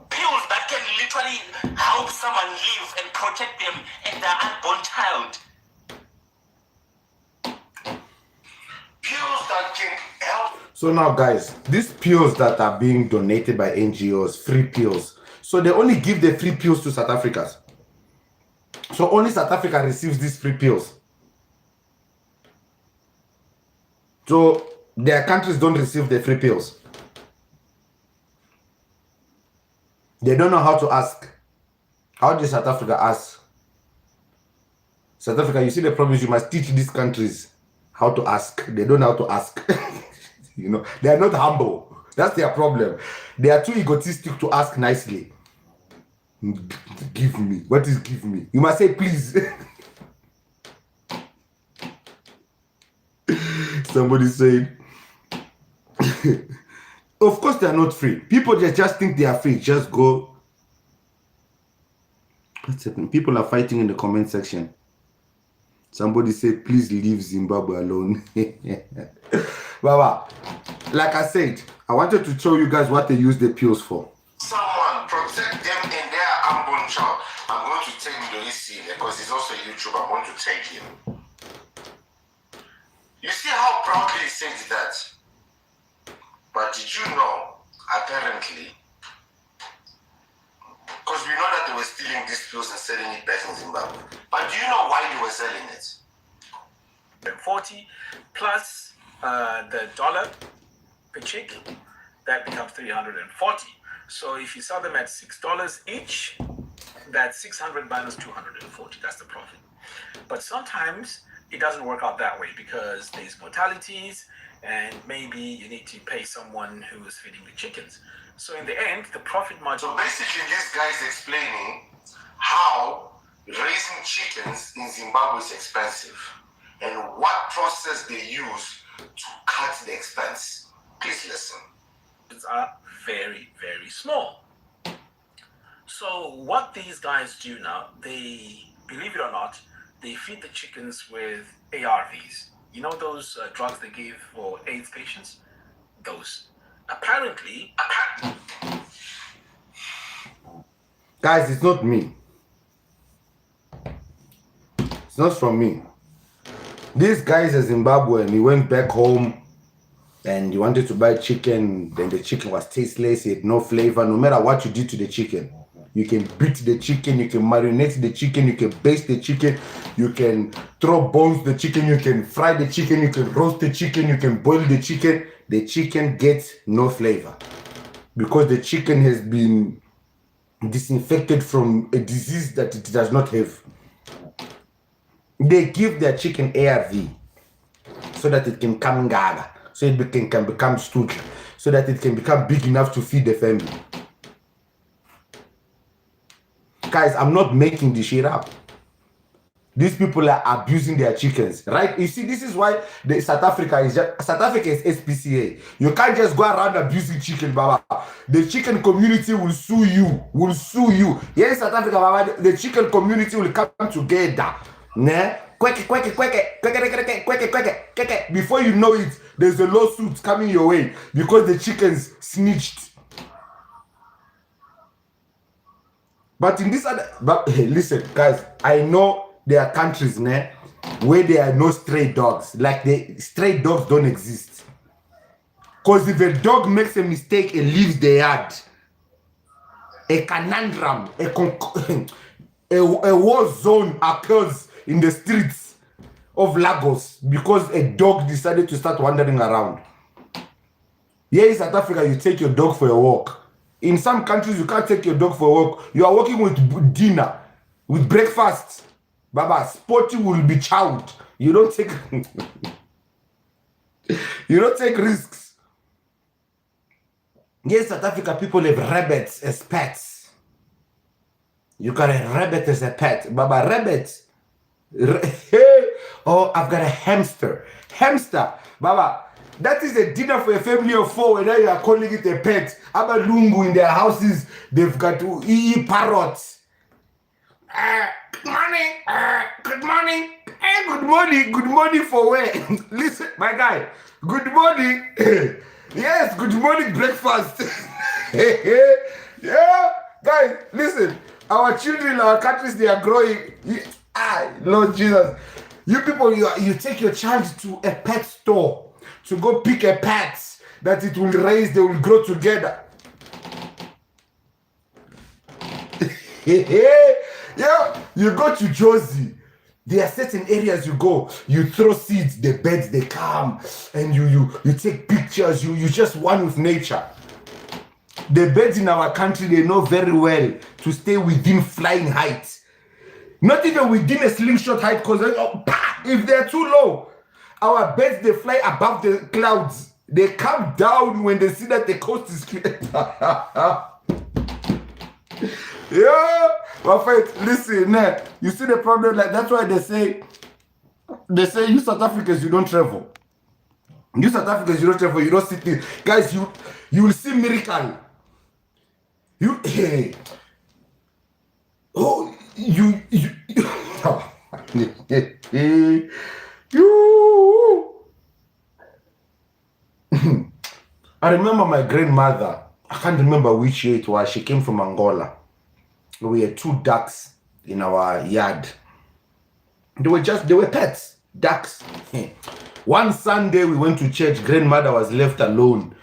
Pills that can literally help someone live and protect them and their unborn child. Pills that can help. So now guys, these pills that are being donated by NGOs, free pills. So they only give the free pills to South Africans. So only South Africa receives these free pills. So their countries don't receive the free pills. They don't know how to ask. How does South Africa ask? South Africa, you see the problem is you must teach these countries how to ask. They don't know how to ask. You know, they are not humble. That's their problem. They are too egotistic to ask nicely. Give me. What is give me? You must say please. Somebody said, of course they are not free. People just think they are free. Just go. What's happening? People are fighting in the comment section. Somebody said, please leave Zimbabwe alone. Baba, like I said, I wanted to show you guys what they use the pills for. Someone protect them and their unborn child. I'm going to take Ndoisi because he's also a YouTuber. I'm going to take him. You see how proudly he says that? But did you know, apparently, because we know that they were stealing these pills and selling it back in Zimbabwe. But do you know why they were selling it? 40 plus the dollar per chick, that becomes 340. So if you sell them at $6 each, that's 600 minus 240. That's the profit. But sometimes it doesn't work out that way because there's mortalities and maybe you need to pay someone who is feeding the chickens. So in the end, the profit margin. So basically, this guy is explaining how raising chickens in Zimbabwe is expensive and what process they use to cut the expense. Please listen. Are very, very small. So what these guys do now, they, believe it or not, they feed the chickens with ARVs. You know those drugs they give for AIDS patients? Those. Apparently, guys, it's not me. It's not from me. This guy is a Zimbabwean. He went back home and he wanted to buy chicken. Then the chicken was tasteless. It had no flavor. No matter what you did to the chicken, you can beat the chicken, you can marinate the chicken, you can baste the chicken, you can throw bones the chicken, you can fry the chicken, you can roast the chicken, you can boil the chicken. The chicken gets no flavor because the chicken has been disinfected from a disease that it does not have. They give their chicken ARV so that it can come gaga, so it can become stupid, so that it can become big enough to feed the family. Guys, I'm not making this shit up. These people are abusing their chickens, right? You see, this is why South Africa is SPCA. You can't just go around abusing chicken, Baba. The chicken community will sue you. Here in South Africa, Baba, the chicken community will come together. Nah? Before you know it, there's a lawsuit coming your way because the chickens snitched. But in this other, hey, listen, guys, I know there are countries where there are no stray dogs. Like the stray dogs don't exist. Because if a dog makes a mistake and leaves the yard, a conundrum, a war zone occurs in the streets of Lagos because a dog decided to start wandering around. Here in South Africa, you take your dog for a walk. In some countries, you can't take your dog for a walk. You are walking with dinner, with breakfast. Baba, Sporty will be chowed. You don't take you don't take risks. Yes, South Africa people have rabbits as pets. You got a rabbit as a pet. Baba, rabbit. Oh, I've got a hamster. Hamster. Baba, that is a dinner for a family of 4 and now you are calling it a pet. Aba Lungu in their houses, they've got to eat parrots. Good morning. Good morning. Hey, good morning. Good morning for where? Listen, my guy. Good morning. Yes, good morning breakfast. Yeah, guys, listen. Our children, our countries, they are growing. Lord Jesus. You people, you take your child to a pet store to go pick a pet that it will raise, they will grow together. Yeah, you go to Josie. There are certain areas you go, you throw seeds, the birds they come, and you take pictures, you just one with nature. The birds in our country, they know very well to stay within flying height. Not even within a slingshot height, because if they're too low, our birds, they fly above the clouds. They come down when they see that the coast is clear. Yeah, my friend, listen, you see the problem, like that's why they say you South Africans, you don't travel. You South Africans, you don't travel, you don't sit there. Guys, you will see miracle. You I remember my grandmother, I can't remember which year it was, she came from Angola. We had 2 ducks in our yard. They were pets, ducks. One Sunday we went to church, grandmother was left alone.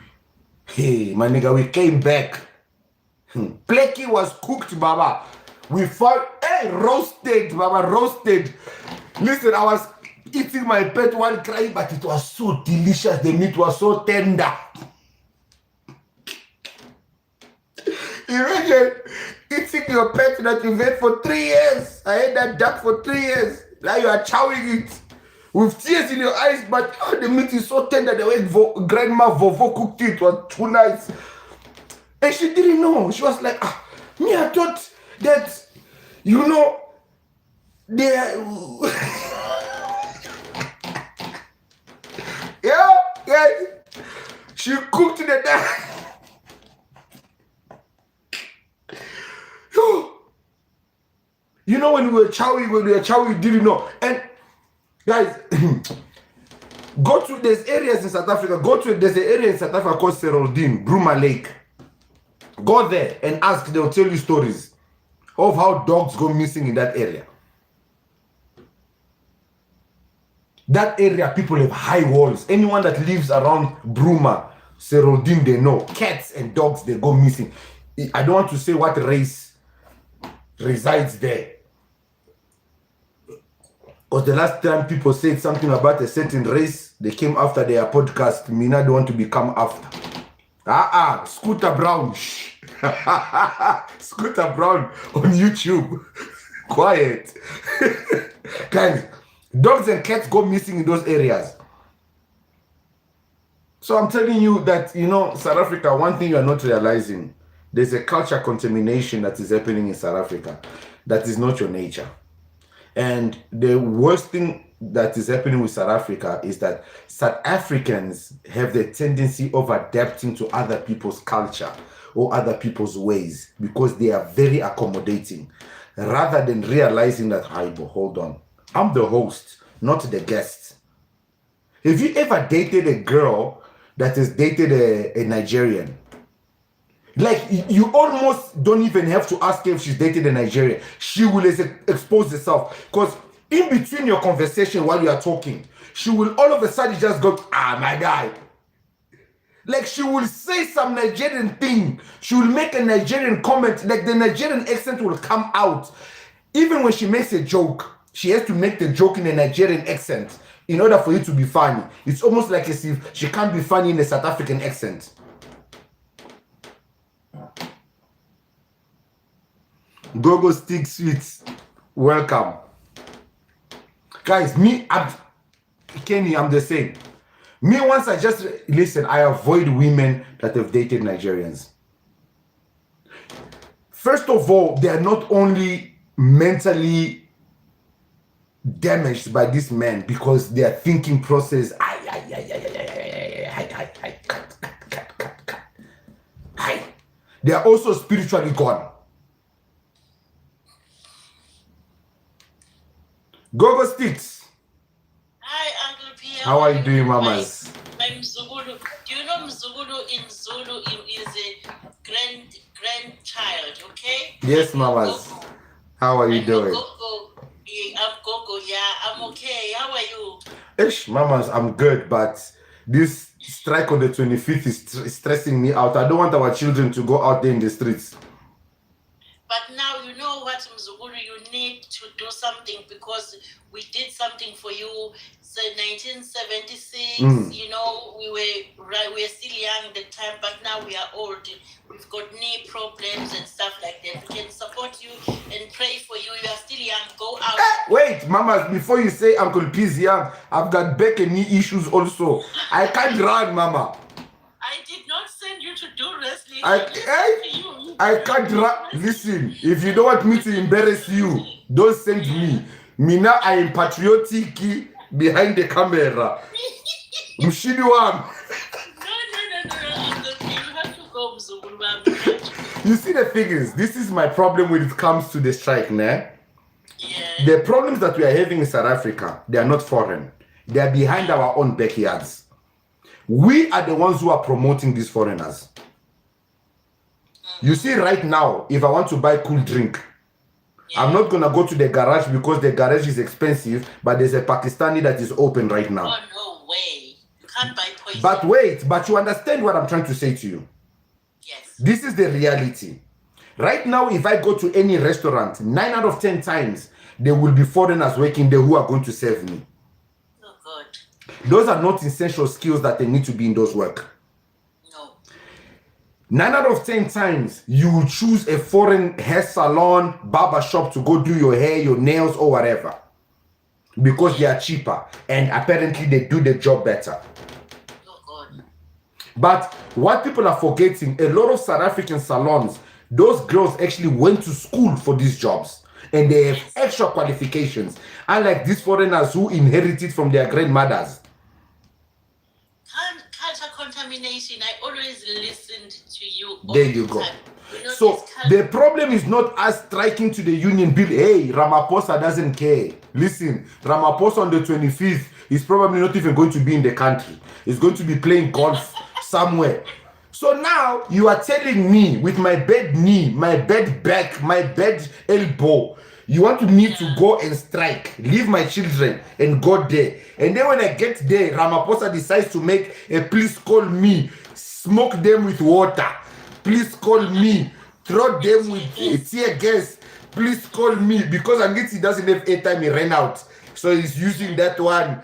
Hey, my nigga, we came back. Pleki was cooked, Baba. We found, roasted, Baba, roasted. Listen, I was eating my pet while crying, but it was so delicious. The meat was so tender. Imagine eating your pet that you've had for 3 years. I had that duck for 3 years. Now you are chowing it with tears in your eyes, but the meat is so tender. The way Grandma Vovo cooked it was too nice. And she didn't know. She was like, me, I thought that, they yeah. She cooked the duck. When we were chowing, you didn't know. And guys, there's areas in South Africa, there's an area in South Africa called Seraldine, Bruma Lake. Go there and ask, they'll tell you stories of how dogs go missing in that area. That area, people have high walls. Anyone that lives around Bruma, Seraldine, they know. Cats and dogs, they go missing. I don't want to say what race resides there. Because the last time people said something about a certain race, they came after their podcast. Me, I don't want to become after. Scooter Brown. Shh. Scooter Brown on YouTube. Quiet. Guys, dogs and cats go missing in those areas. So I'm telling you that, South Africa, one thing you're not realizing, there's a culture contamination that is happening in South Africa that is not your nature. And the worst thing that is happening with South Africa is that South Africans have the tendency of adapting to other people's culture or other people's ways because they are very accommodating, rather than realizing that, hold on, I'm the host, not the guest. Have you ever dated a girl that has dated a Nigerian? Like, you almost don't even have to ask her if she's dated a Nigerian. She will expose herself. Because in between your conversation while you are talking, she will all of a sudden just go, my guy. Like, she will say some Nigerian thing. She will make a Nigerian comment. Like, the Nigerian accent will come out. Even when she makes a joke, she has to make the joke in a Nigerian accent in order for it to be funny. It's almost like as if she can't be funny in a South African accent. Gogo Stick Sweets, welcome. Guys, Kenny, I'm the same. Me, once I just, listen, I avoid women that have dated Nigerians. First of all, they are not only mentally damaged by this man because their thinking process, they are also spiritually gone. Gogo Sticks. Hi, Uncle Pierre. How are you doing, mamas? I'm Mzukulu. Do you know Mzukulu in Zulu is a grandchild, okay? Yes, mamas. How are you doing? I'm Gogo, yeah, I'm okay. How are you? Ish, mamas, I'm good, but this strike on the 25th is stressing me out. I don't want our children to go out there in the streets. But now you know what, Mzukulu, you need to do something because we did something for you. So 1976, you know, we were still young at the time, but now we are old. We've got knee problems and stuff like that. We can support you and pray for you. You are still young. Go out. Wait, mamas, before you say Uncle P's young, I've got back and knee issues also. I can't run, mama. I did not send you to do wrestling. I can't run. Listen, if you don't want me to embarrass you, don't send me. Me now, I am patriotic behind the camera. Mshidi wam. No. You have to go, Mzukulu. You see, the thing is, this is my problem when it comes to the strike, nah? Yeah. The problems that we are having in South Africa, they are not foreign. They are behind our own backyards. We are the ones who are promoting these foreigners. You see, right now, if I want to buy cool drink, I'm not going to go to the garage because the garage is expensive, but there's a Pakistani that is open right now. Oh, no way. You can't buy poison. But wait, but you understand what I'm trying to say to you. Yes. This is the reality. Right now, if I go to any restaurant, 9 out of 10 times, there will be foreigners working there who are going to serve me. Oh, God. Those are not essential skills that they need to be in those work. No. 9 out of 10 times, you will choose a foreign hair salon, barber shop to go do your hair, your nails, or whatever. Because they are cheaper. And apparently they do the job better. Oh, God. But what people are forgetting, a lot of South African salons, those girls actually went to school for these jobs. And they have extra qualifications. Unlike these foreigners who inherited from their grandmothers. Culture contamination. I always listened to you. There you go. You know, So the problem is not us striking to the union bill. Hey, Ramaphosa doesn't care. Listen, Ramaphosa on the 25th is probably not even going to be in the country. He's going to be playing golf somewhere. So now you are telling me with my bad knee, my bad back, my bad elbow, you want me to go and strike, leave my children and go there. And then when I get there, Ramaphosa decides to make a please call me, smoke them with water. Please call me, throw them with tear gas. Please call me because Angiti doesn't have airtime, he ran out. So he's using that one,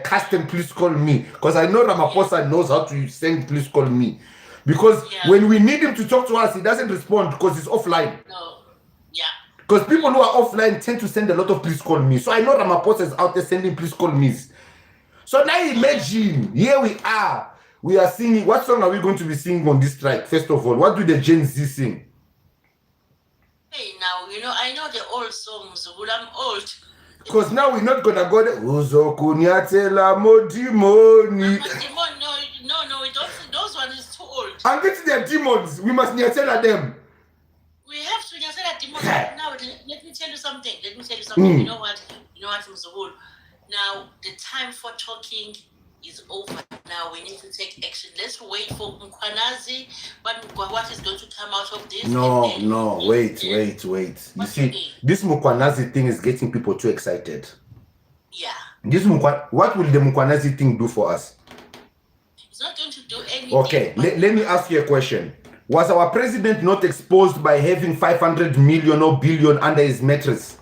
custom please call me. Because I know Ramaphosa knows how to send please call me. Because Yeah. when we need him to talk to us, he doesn't respond because he's offline. No. Yeah. Because people who are offline tend to send a lot of please call me. So I know Ramaphosa is out there sending please call me's. So now imagine, here we are. We are singing. What song are we going to be singing on this strike? First of all, what do the Gen Z sing? Hey, now, I know the old songs. Well, I'm old. Because now we're not going to go there. Uzo kunyatela modimoni. No, we don't. Those ones is too old. And get their demons. We must nyatela them. We have to say that demons. Now, let me tell you something. You know what, Mzukulu? Now, the time for talking is over. Now, we need to take action. Let's wait for Mkwanazi. What is going to come out of this? No, wait. You see, this Mkwanazi thing is getting people too excited. Yeah. What will the Mkwanazi thing do for us? It's not going to do anything. Okay, let me ask you a question. Was our president not exposed by having 500 million or billion under his mattress?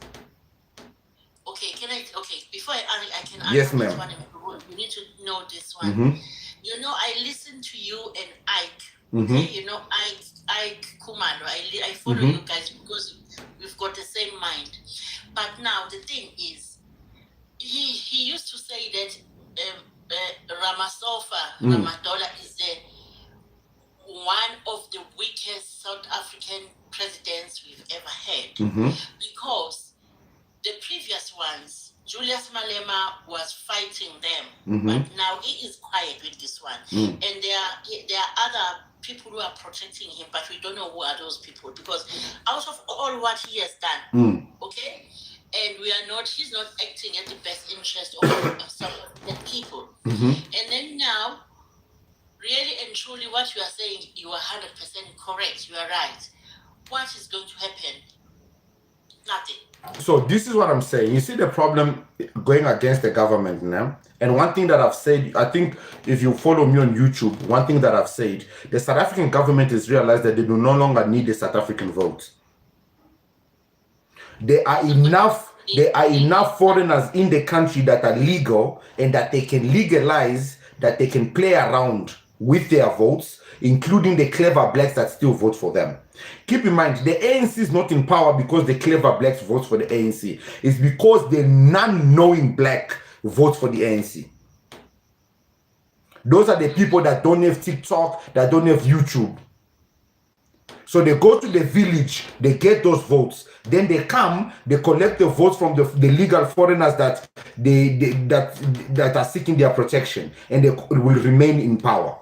Before I can answer Yes, this ma'am. one, you need to know this one. Mm-hmm. I listen to you and Ike. Mm-hmm. Okay, Ike Kumalo. I follow you guys because we've got the same mind. But now the thing is, he used to say that Ramadola is one of the weakest South African presidents we've ever had. Because the previous ones, Julius Malema was fighting them, but now he is quiet with this one. And there are other people who are protecting him, but we don't know who are those people, because out of all what he has done, okay, and he's not acting at the best interest of some of the people. And then now, really and truly, what you are saying, you are 100% correct. You are right. What is going to happen? Nothing. So this is what I'm saying. You see the problem going against the government now. And one thing that I've said, I think if you follow me on YouTube, one thing that I've said, the South African government has realized that they do no longer need the South African vote. There are enough foreigners in the country that are legal and that they can legalize, that they can play around with their votes, including the clever blacks that still vote for them. Keep in mind, the ANC is not in power because the clever blacks vote for the ANC. It's because the non-knowing black vote for the ANC. Those are the people that don't have TikTok, that don't have YouTube. So they go to the village, they get those votes. Then they come, they collect the votes from the legal foreigners that that are seeking their protection, and they will remain in power.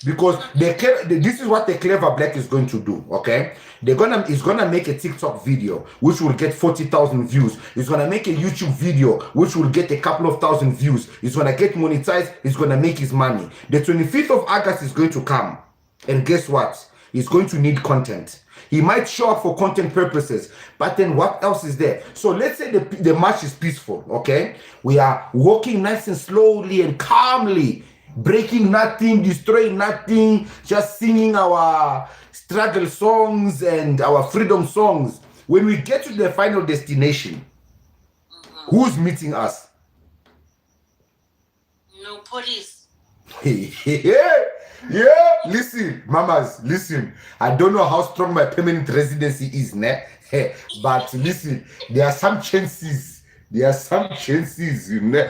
Because this is what the clever black is going to do, okay? He's gonna make a TikTok video which will get 40,000 views. He's gonna make a YouTube video which will get a couple of thousand views. He's gonna get monetized. He's gonna make his money. The 25th of August is going to come, and guess what? He's going to need content. He might show up for content purposes, but then what else is there? So let's say the march is peaceful, okay? We are walking nice and slowly and calmly, breaking nothing, destroying nothing, just singing our struggle songs and our freedom songs. When we get to the final destination, who's meeting us? No police. Yeah, listen, mamas, listen. I don't know how strong my permanent residency is, but listen, there are some chances. You know.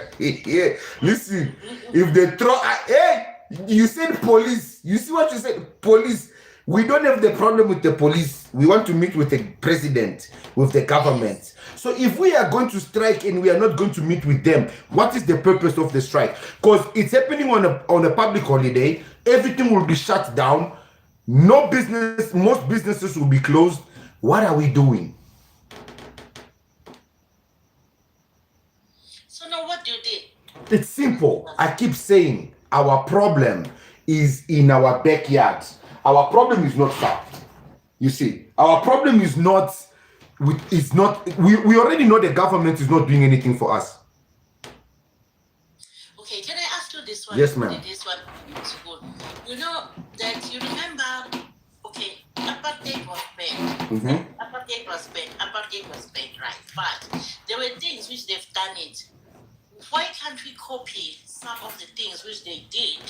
Listen, if they throw, you said police. You see what you said? Police. We don't have the problem with the police. We want to meet with the president, with the government. So if we are going to strike and we are not going to meet with them, what is the purpose of the strike? Because it's happening on a public holiday. Everything will be shut down. No business, most businesses will be closed. What are we doing? So now what do you do? It's simple. I keep saying our problem is in our backyard. Our problem is not far. You see, our problem is not. We already know the government is not doing anything for us. Okay, can I ask you this one? Yes, ma'am. This one is good. You know that you remember, okay, apartheid was bad. Apartheid was bad, right? But there were things which they've done it, why can't we copy some of the things which they did,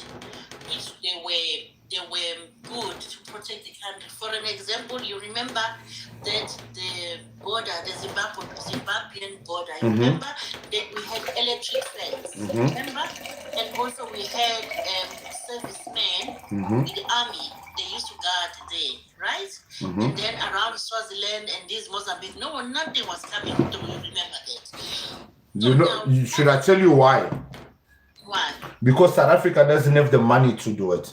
which they were good to protect the country? For an example, you remember that the border, the Zimbabwean border, you remember that we had electric fence, remember? And also we had servicemen in the army. They used to guard there, right? And then around Swaziland and this Mozambique, nothing was coming through. You remember that? Should I tell you why? Why? Because South Africa doesn't have the money to do it.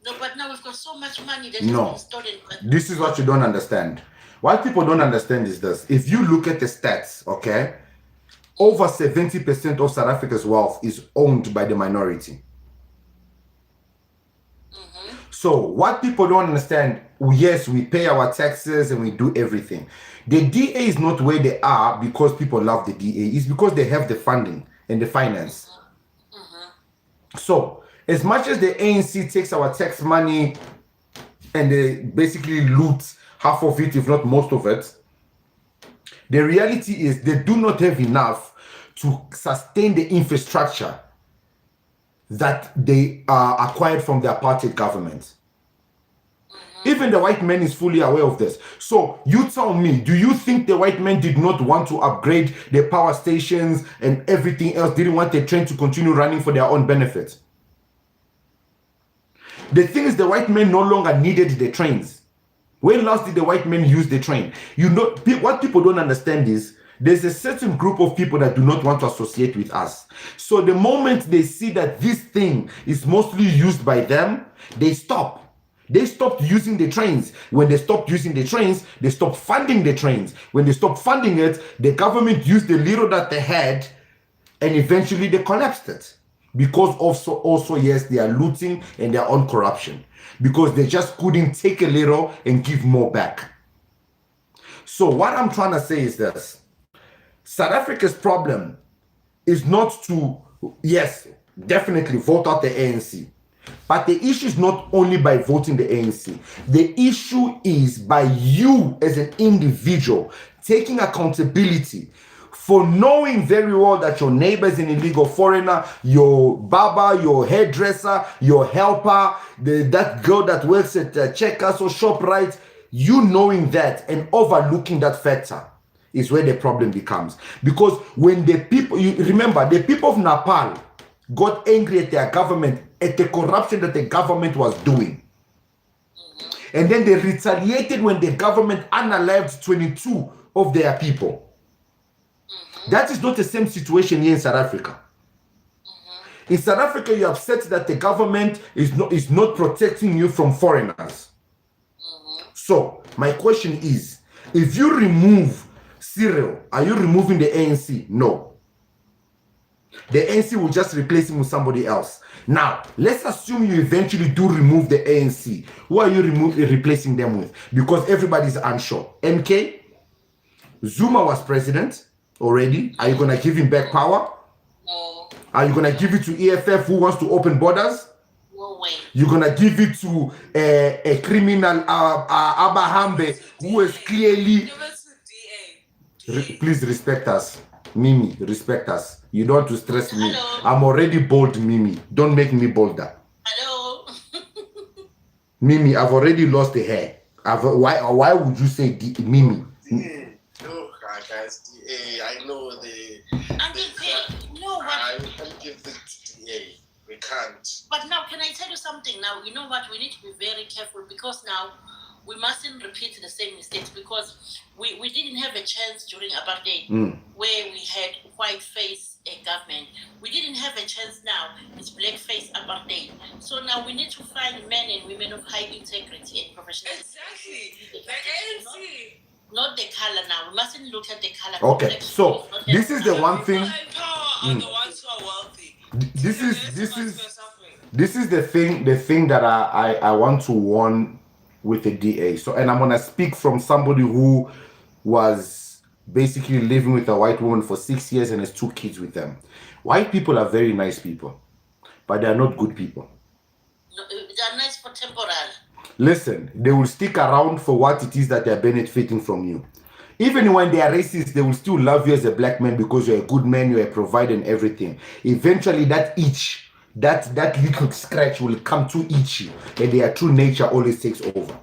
No, but now we've got so much money that has been stolen. This is what you don't understand. What people don't understand is this. If you look at the stats, okay, over 70% of South Africa's wealth is owned by the minority. So what people don't understand, yes, we pay our taxes and we do everything. The DA is not where they are because people love the DA. It's because they have the funding and the finance. So as much as the ANC takes our tax money and they basically loot half of it, if not most of it, the reality is they do not have enough to sustain the infrastructure that they acquired from the apartheid government. Even the white man is fully aware of this. So you tell me, do you think the white man did not want to upgrade the power stations and everything else, didn't want the train to continue running for their own benefit? The thing is, the white man no longer needed the trains. When last did the white man use the train? You know, what people don't understand is there's a certain group of people that do not want to associate with us. So the moment they see that this thing is mostly used by them, they stop. They stopped using the trains. When they stopped using the trains, they stopped funding the trains. When they stopped funding it, the government used the little that they had and eventually they collapsed it. Because also yes, they are looting and their own corruption. Because they just couldn't take a little and give more back. So what I'm trying to say is this. South Africa's problem is not to, yes, definitely vote out the ANC. But the issue is not only by voting the ANC. The issue is by you as an individual taking accountability for knowing very well that your neighbor is an illegal foreigner, your barber, your hairdresser, your helper, that girl that works at Checkers or ShopRite, you knowing that and overlooking that factor is where the problem becomes. Because when the people, you remember, the people of Nepal got angry at their government, at the corruption that the government was doing. And then they retaliated when the government unalived 22 of their people. That is not the same situation here in South Africa. In South Africa, you're upset that the government is not protecting you from foreigners. So, my question is, if you remove Cyril, are you removing the ANC? No. The ANC will just replace him with somebody else. Now, let's assume you eventually do remove the ANC. Who are you replacing them with? Because everybody's unsure. MK? Zuma was president already. Are you going to give him back power? No. Are you going to give it to EFF who wants to open borders? No way. You're going to give it to a criminal, Abahambe, who is clearly... Please respect us. Mimi, respect us. You don't have to stress me. Hello. I'm already bold, Mimi. Don't make me bolder. Hello. Mimi, I've already lost the hair. Why would you say Mimi? No, guys, DA, I know You know what? I can't give the DA. We can't. But now, can I tell you something now? You know what? We need to be very careful because now we mustn't repeat the same mistakes because we didn't have a chance during apartheid where we had white face a government. We didn't have a chance now. It's black face apartheid. So now we need to find men and women of high integrity and professionalism. Exactly. The ANC. Not the color now. We mustn't look at the color. Okay, so this is the one thing. People in power are the ones who are wealthy. This is the thing that I want to warn with the DA. So, and I'm gonna speak from somebody who was basically living with a white woman for 6 years and has 2 kids with them. White people are very nice people, but they are not good people. No, they are nice for temporary. Listen, they will stick around for what it is that they're benefiting from you. Even when they are racist, they will still love you as a black man because you're a good man, you're a provider and everything. Eventually, that itch, that little scratch will come to itch you, and their true nature always takes over.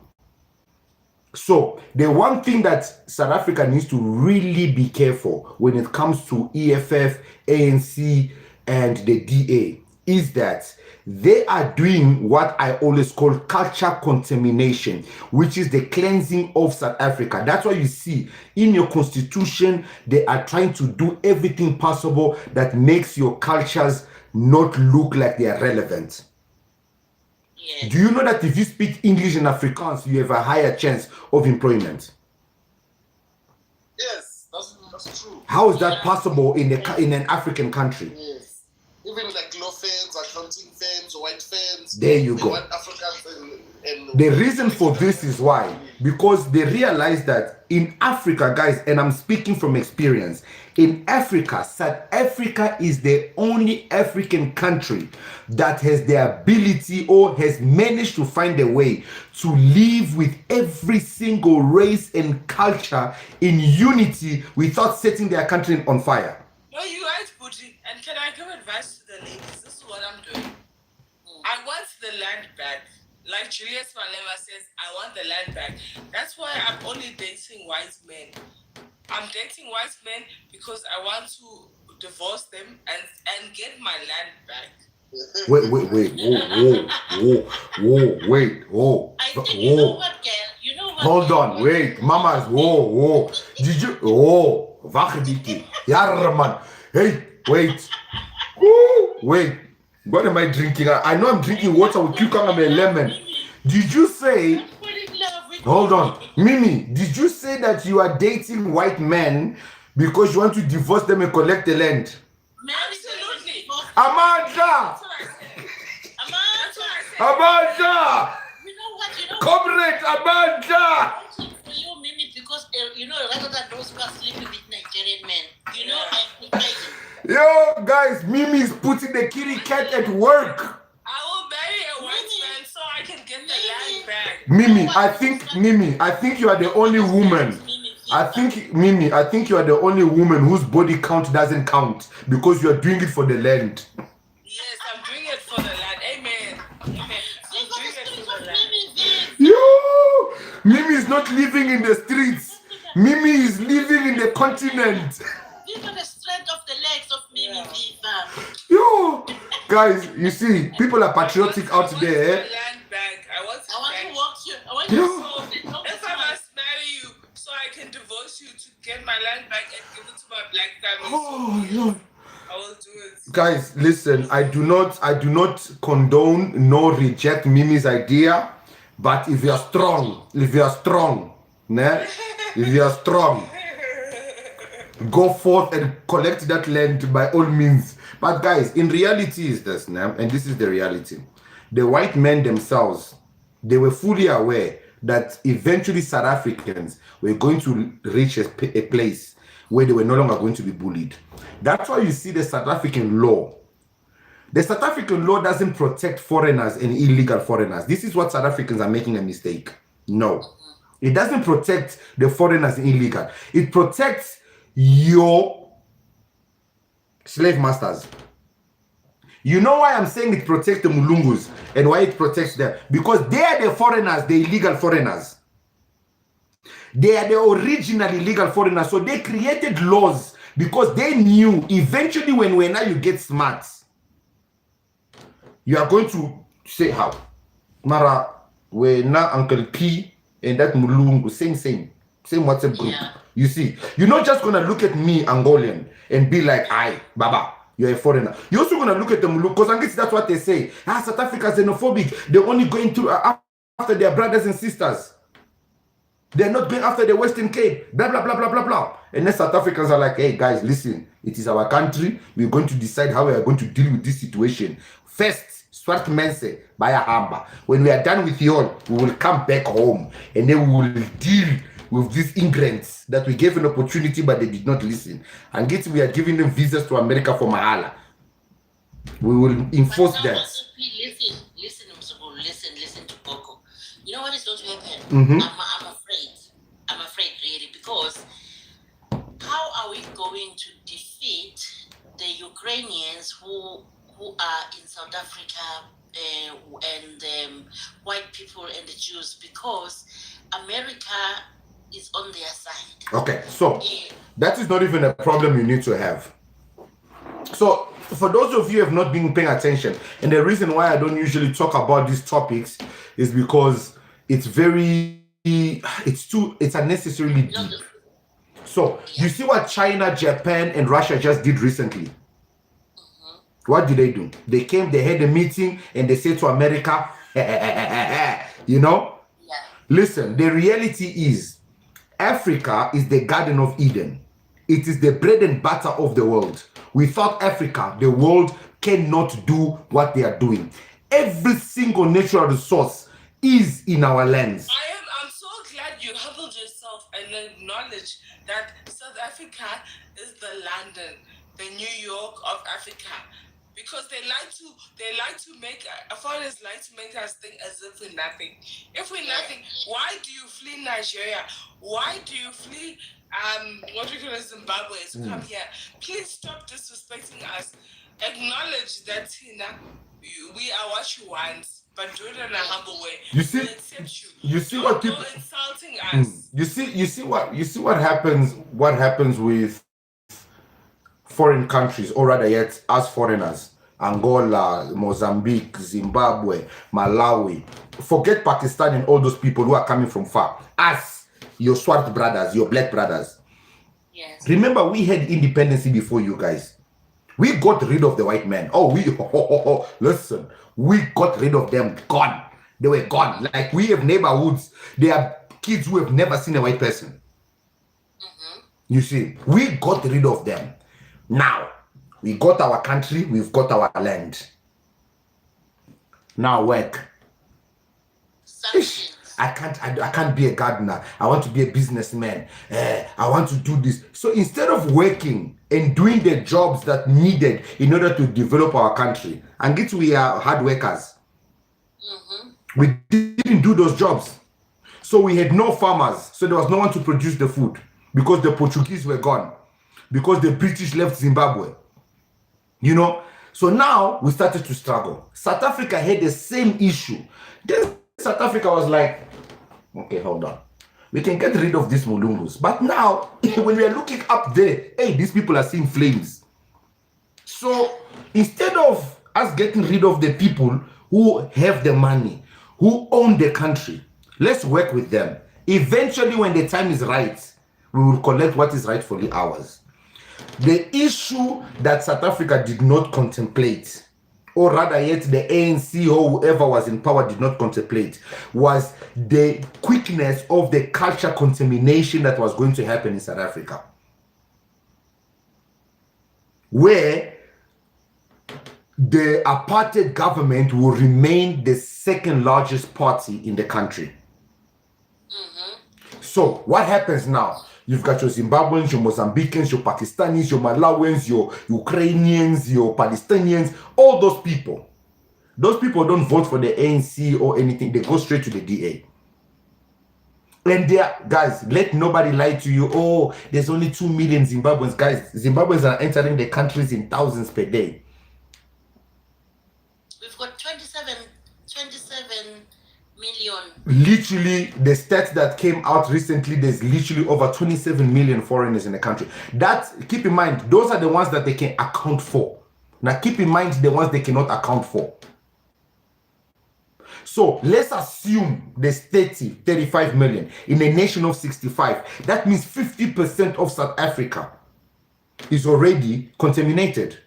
So the one thing that South Africa needs to really be careful when it comes to EFF, ANC, and the DA is that they are doing what I always call culture contamination, which is the cleansing of South Africa. That's why you see in your constitution, they are trying to do everything possible that makes your cultures not look like they are relevant. Yes. Do you know that if you speak English and Afrikaans, you have a higher chance of employment? Yes, that's true. How is that possible in an African country? Yes. Even like law firms, accounting firms, white firms. There you they go. want Africans and The reason for this is why? Because they realize that in Africa, guys, and I'm speaking from experience, in Africa, South Africa is the only African country that has the ability or has managed to find a way to live with every single race and culture in unity without setting their country on fire. No, you right, Booty. And can I give advice to the ladies? This is what I'm doing. I want the land back. Like Julius Malema says, I want the land back. That's why I'm only dating white men. I'm dating white men because I want to divorce them and get my land back. Wait, whoa. I think you know what, girl? You know what? Hold on, wait, mamas, whoa. Did you, wacht bietjie. Ja, man. Hey, wait. Wait, what am I drinking? I know I'm drinking water with cucumber and lemon. Did you say, I'm falling in love with hold you. on, Mimi, did you say that you are dating white men because you want to divorce them and collect the land? Absolutely. Amanda! That's what I said. That's what I said. Amanda! You know what? You know Comrade Amanda! for you, Mimi, because you know, rather than those who are sleeping with Nigerian men, you know, I Yo, guys, Mimi is putting the kitty cat at work. I will marry a white man so I can get the land back. Mimi, I think you are the only woman. I think you are the only woman whose body count doesn't count because you are doing it for the land. Yes, I'm doing it for the land. Amen. Amen. I'm doing it for the land. Yo, Mimi is not living in the streets. Mimi is living in the continent. These are the strength of the legs of Mimi Viva. Yo, guys, you see, people are patriotic out I there. want my land back. I want I want back. to walk you. I want you Yeah. to If I must marry you so I can divorce you to get my land back and give it to my black family, Oh, Lord. I will do it. Guys, listen, I do not condone nor reject Mimi's idea, but if you are strong, né? If you are strong, go forth and collect that land by all means. But guys, in reality is this, né? And this is the reality. The white men themselves, they were fully aware that eventually South Africans were going to reach a place where they were no longer going to be bullied. That's why you see the South African law. The South African law doesn't protect foreigners and illegal foreigners. This is what South Africans are making a mistake. No. It doesn't protect the foreigners and illegal. It protects your slave masters. You know why I'm saying it protects the Mulungus and why it protects them? Because they are the foreigners, the illegal foreigners. They are the original illegal foreigners. So they created laws because they knew eventually when you get smart, you are going to say how. Mara, when Uncle P and that Mulungu, same WhatsApp group. Yeah. You see, you're not just going to look at me, Angolan, and be like, aye, Baba, you're a foreigner. You're also going to look at them, because I guess that's what they say. South Africa is xenophobic. They're only going to after their brothers and sisters. They're not going after the Western Cape. Blah, blah, blah, blah, blah, blah. And then South Africans are like, hey, guys, listen. It is our country. We're going to decide how we are going to deal with this situation. First, swart mense, baya hamba. When we are done with you all, we will come back home. And then we will deal with these immigrants that we gave an opportunity, but they did not listen. And we are giving them visas to America for Mahala. We will enforce that. Listen to Coco. You know what is going to happen? Mm-hmm. I'm afraid really, because going to defeat the Ukrainians who are in South Africa and white people and the Jews, because America is on their side. Okay, so that is not even a problem you need to have. So for those of you who have not been paying attention, and the reason why I don't usually talk about these topics is because it's unnecessarily deep. So you see what China, Japan, and Russia just did recently. What did they do? They came, they had a meeting, and they said to America, you know, listen, the reality is Africa is the Garden of Eden. It is the bread and butter of the world. Without Africa, the world cannot do what they are doing. Every single natural resource is in our lands. I'm so glad you humbled yourself and acknowledged that South Africa is the London, the New York of Africa. Because they like to make foreigners like to make us think as if we're nothing. If we're nothing, why do you flee Nigeria? Why do you flee what we call Zimbabwe to come here? Please stop disrespecting us. Acknowledge that we are what you want, but do it in a humble way. You see, we'll accept you. You see Don't what people go insulting us. You see what happens with foreign countries, or rather yet as foreigners. Angola, Mozambique, Zimbabwe, Malawi. Forget Pakistan and all those people who are coming from far. Us, your swart brothers, your black brothers. Yes. Remember, we had independence before you guys. We got rid of the white man. Listen, we got rid of them. Gone. They were gone. Like, we have neighborhoods. There are kids who have never seen a white person. You see, we got rid of them. Now, we got our country, we've got our land. Now work. I can't be a gardener. I want to be a businessman. I want to do this. So instead of working and doing the jobs that needed in order to develop our country, and get we are hard workers. We didn't do those jobs. So we had no farmers. So there was no one to produce the food because the Portuguese were gone. Because the British left Zimbabwe. You know, so now we started to struggle. South Africa had the same issue. Then South Africa was like, okay, hold on. We can get rid of these Mulungus. But now, when we are looking up there, hey, these people are seeing flames. So instead of us getting rid of the people who have the money, who own the country, let's work with them. Eventually, when the time is right, we will collect what is rightfully ours. The issue that South Africa did not contemplate, or rather yet the ANC or whoever was in power did not contemplate, was the quickness of the culture contamination that was going to happen in South Africa. Where the apartheid government will remain the second largest party in the country. So what happens now? You've got your Zimbabweans, your Mozambicans, your Pakistanis, your Malawians, your Ukrainians, your Palestinians, all those people. Those people don't vote for the ANC or anything. They go straight to the DA. And guys, let nobody lie to you. Oh, there's only 2 million Zimbabweans. Guys, Zimbabweans are entering the countries in thousands per day. We've got 27 million. Literally, the stats that came out recently, there's literally over 27 million foreigners in the country. Keep in mind, those are the ones that they can account for. Now, keep in mind the ones they cannot account for. So, let's assume there's 35 million in a nation of 65. That means 50% of South Africa is already contaminated.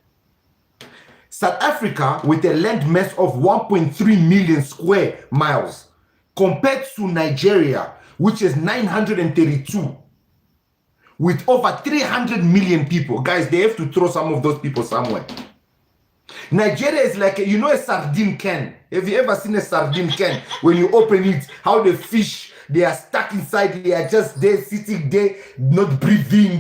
South Africa, with a land mass of 1.3 million square miles, compared to Nigeria, which is 932, with over 300 million people. Guys, they have to throw some of those people somewhere. Nigeria is like, a sardine can. Have you ever seen a sardine can? When you open it, how the fish, they are stuck inside, they are just there, sitting there, not breathing.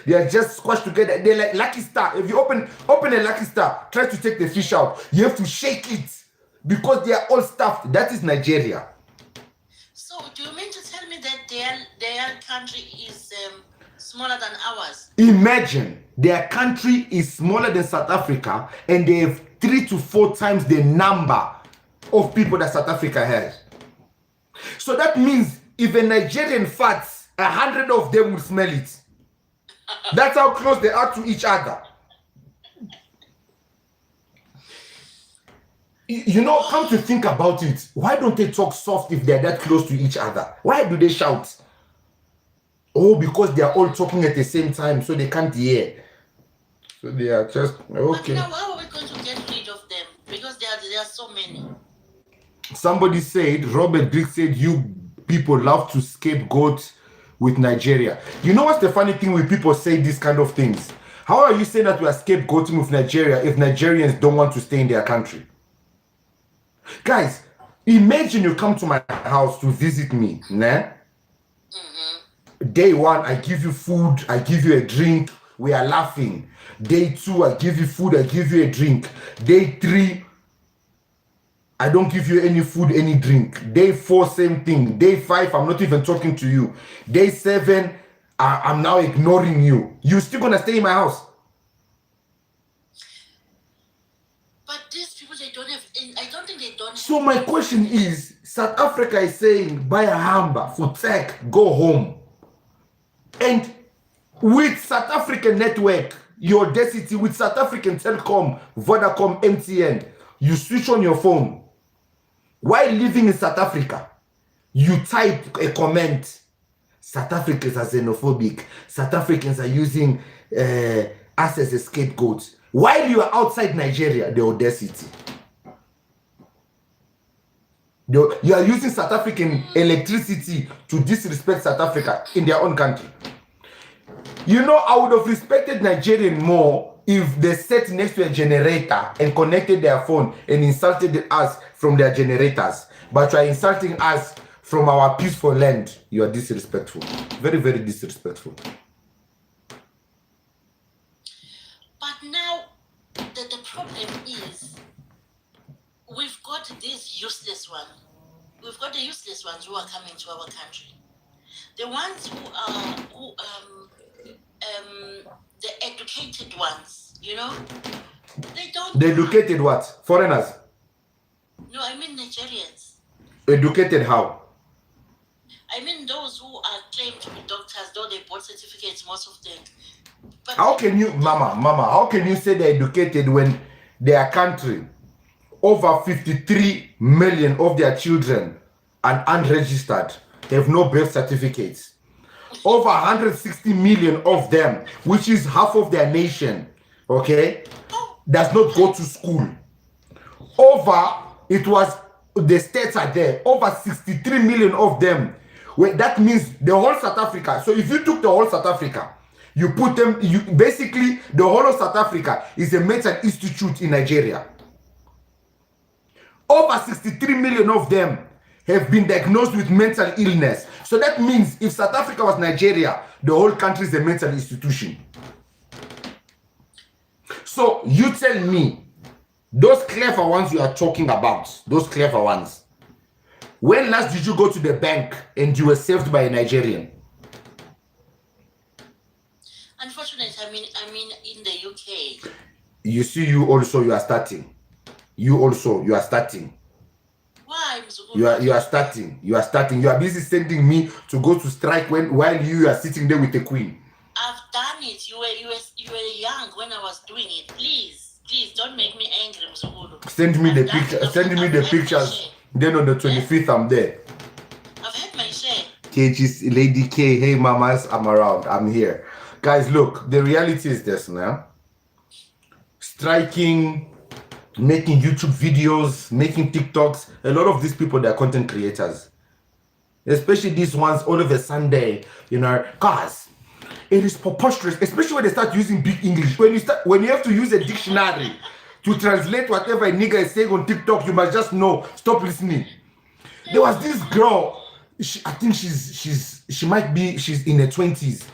They are just squashed together. They're like Lucky Star. If you open a Lucky Star, try to take the fish out. You have to shake it because they are all stuffed. That is Nigeria. So, do you mean to tell me that their country is smaller than ours. Imagine their country is smaller than South Africa and they have 3 to 4 times the number of people that South Africa has. So that means if a Nigerian farts, 100 of them will smell it. That's how close they are to each other. You know, come to think about it, why don't they talk soft if they're that close to each other? Why do they shout? Oh, because they are all talking at the same time, so they can't hear. So they are just, okay. But now, how are we going to get rid of them? Because there are so many. Somebody said, Robert Brick said, you people love to scapegoat with Nigeria. You know what's the funny thing when people say these kind of things? How are you saying that we are scapegoating with Nigeria if Nigerians don't want to stay in their country? Guys, imagine you come to my house to visit me, nah? Day 1, I give you food, I give you a drink, we are laughing. Day 2, I give you food, I give you a drink. Day 3, I don't give you any food, any drink. Day 4, same thing. Day 5, I'm not even talking to you. Day 7, I'm now ignoring you. You're still gonna stay in my house. But these people, they don't have, I don't think they don't. So my question is, South Africa is saying, buy a Hamba for tech, go home. And with South African network, your Audacity, with South African Telecom, Vodacom, MTN, you switch on your phone. While living in South Africa, you type a comment. South Africans are xenophobic. South Africans are using us as a scapegoat. While you are outside Nigeria, the Audacity. You are using South African electricity to disrespect South Africa in their own country. You know, I would have respected Nigerian more if they sat next to a generator and connected their phone and insulted us from their generators. But you are insulting us from our peaceful land. You are disrespectful. Very, very disrespectful. But now, the problem is, we've got these useless ones. We've got the useless ones who are coming to our country. The ones who are, the educated ones, you know, they don't. The educated what? Foreigners? No, I mean Nigerians. Educated how? I mean those who are claimed to be doctors, though they bought certificates, most of them. But How can you, mama, how can you say they're educated when their country, over 53 million of their children are unregistered, have no birth certificates? Over 160 million of them, which is half of their nation, okay, does not go to school. The states are there, over 63 million of them. Well, that means the whole South Africa. So if you took the whole South Africa, you put them, basically the whole of South Africa is a mental institute in Nigeria. Over 63 million of them have been diagnosed with mental illness. So that means if South Africa was Nigeria, the whole country is a mental institution. So you tell me, those clever ones you are talking about, those clever ones, when last did you go to the bank and you were saved by a Nigerian? unfortunately, I mean in the UK. You see, you are starting. You are starting. Why? You are starting. You are busy sending me to go to strike while you are sitting there with the queen. I've done it. You were young when I was doing it. Please don't make me angry, Mzukulu. Send me the picture. Send me the pictures. Then on the 25th, I'm there. I've had my share. KG's Lady K, hey mamas, I'm around. I'm here. Guys, look, the reality is this now. Striking, making YouTube videos, making TikToks. A lot of these people, they're content creators. Especially these ones all of a Sunday, guys. It is preposterous, especially when they start using big English. When you have to use a dictionary to translate whatever a nigga is saying on TikTok, you must just know. Stop listening. There was this girl. I think she's in her 20s.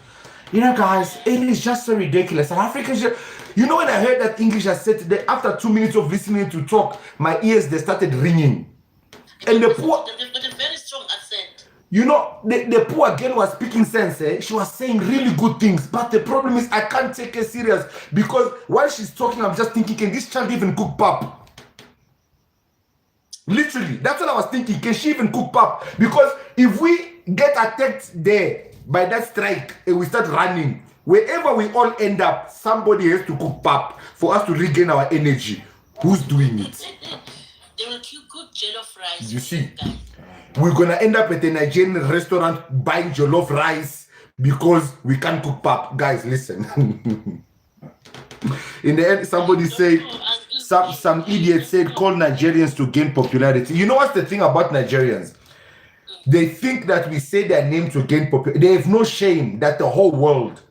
Guys, it is just so ridiculous. And Africans, when I heard that English I said today, after 2 minutes of listening to talk, my ears they started ringing. And the poor. They've got a very strong accent. You know, the poor girl was speaking sense, eh? She was saying really good things, but the problem is I can't take her serious because while she's talking, I'm just thinking, can this child even cook pap? Literally, that's what I was thinking. Can she even cook pap? Because if we get attacked there by that strike and we start running, wherever we all end up, somebody has to cook pap for us to regain our energy. Who's doing it? They will cook jollof rice. You see, we're gonna end up at a Nigerian restaurant buying jollof rice because we can't cook pap. Guys, listen. In the end, somebody said, some idiot said, call Nigerians to gain popularity. You know what's the thing about Nigerians? They think that we say their name to gain popularity. They have no shame that the whole world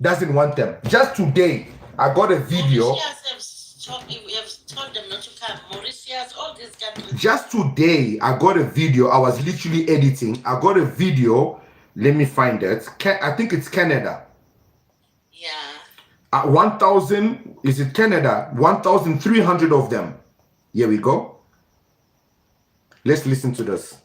doesn't want them. Just today, I got a video. We have told them not to come. Mauritius, all these countries. Just today, I got a video. I was literally editing. I got a video. Let me find it. I think it's Canada. Yeah. 1,000, is it Canada? 1,300 of them. Here we go. Let's listen to this.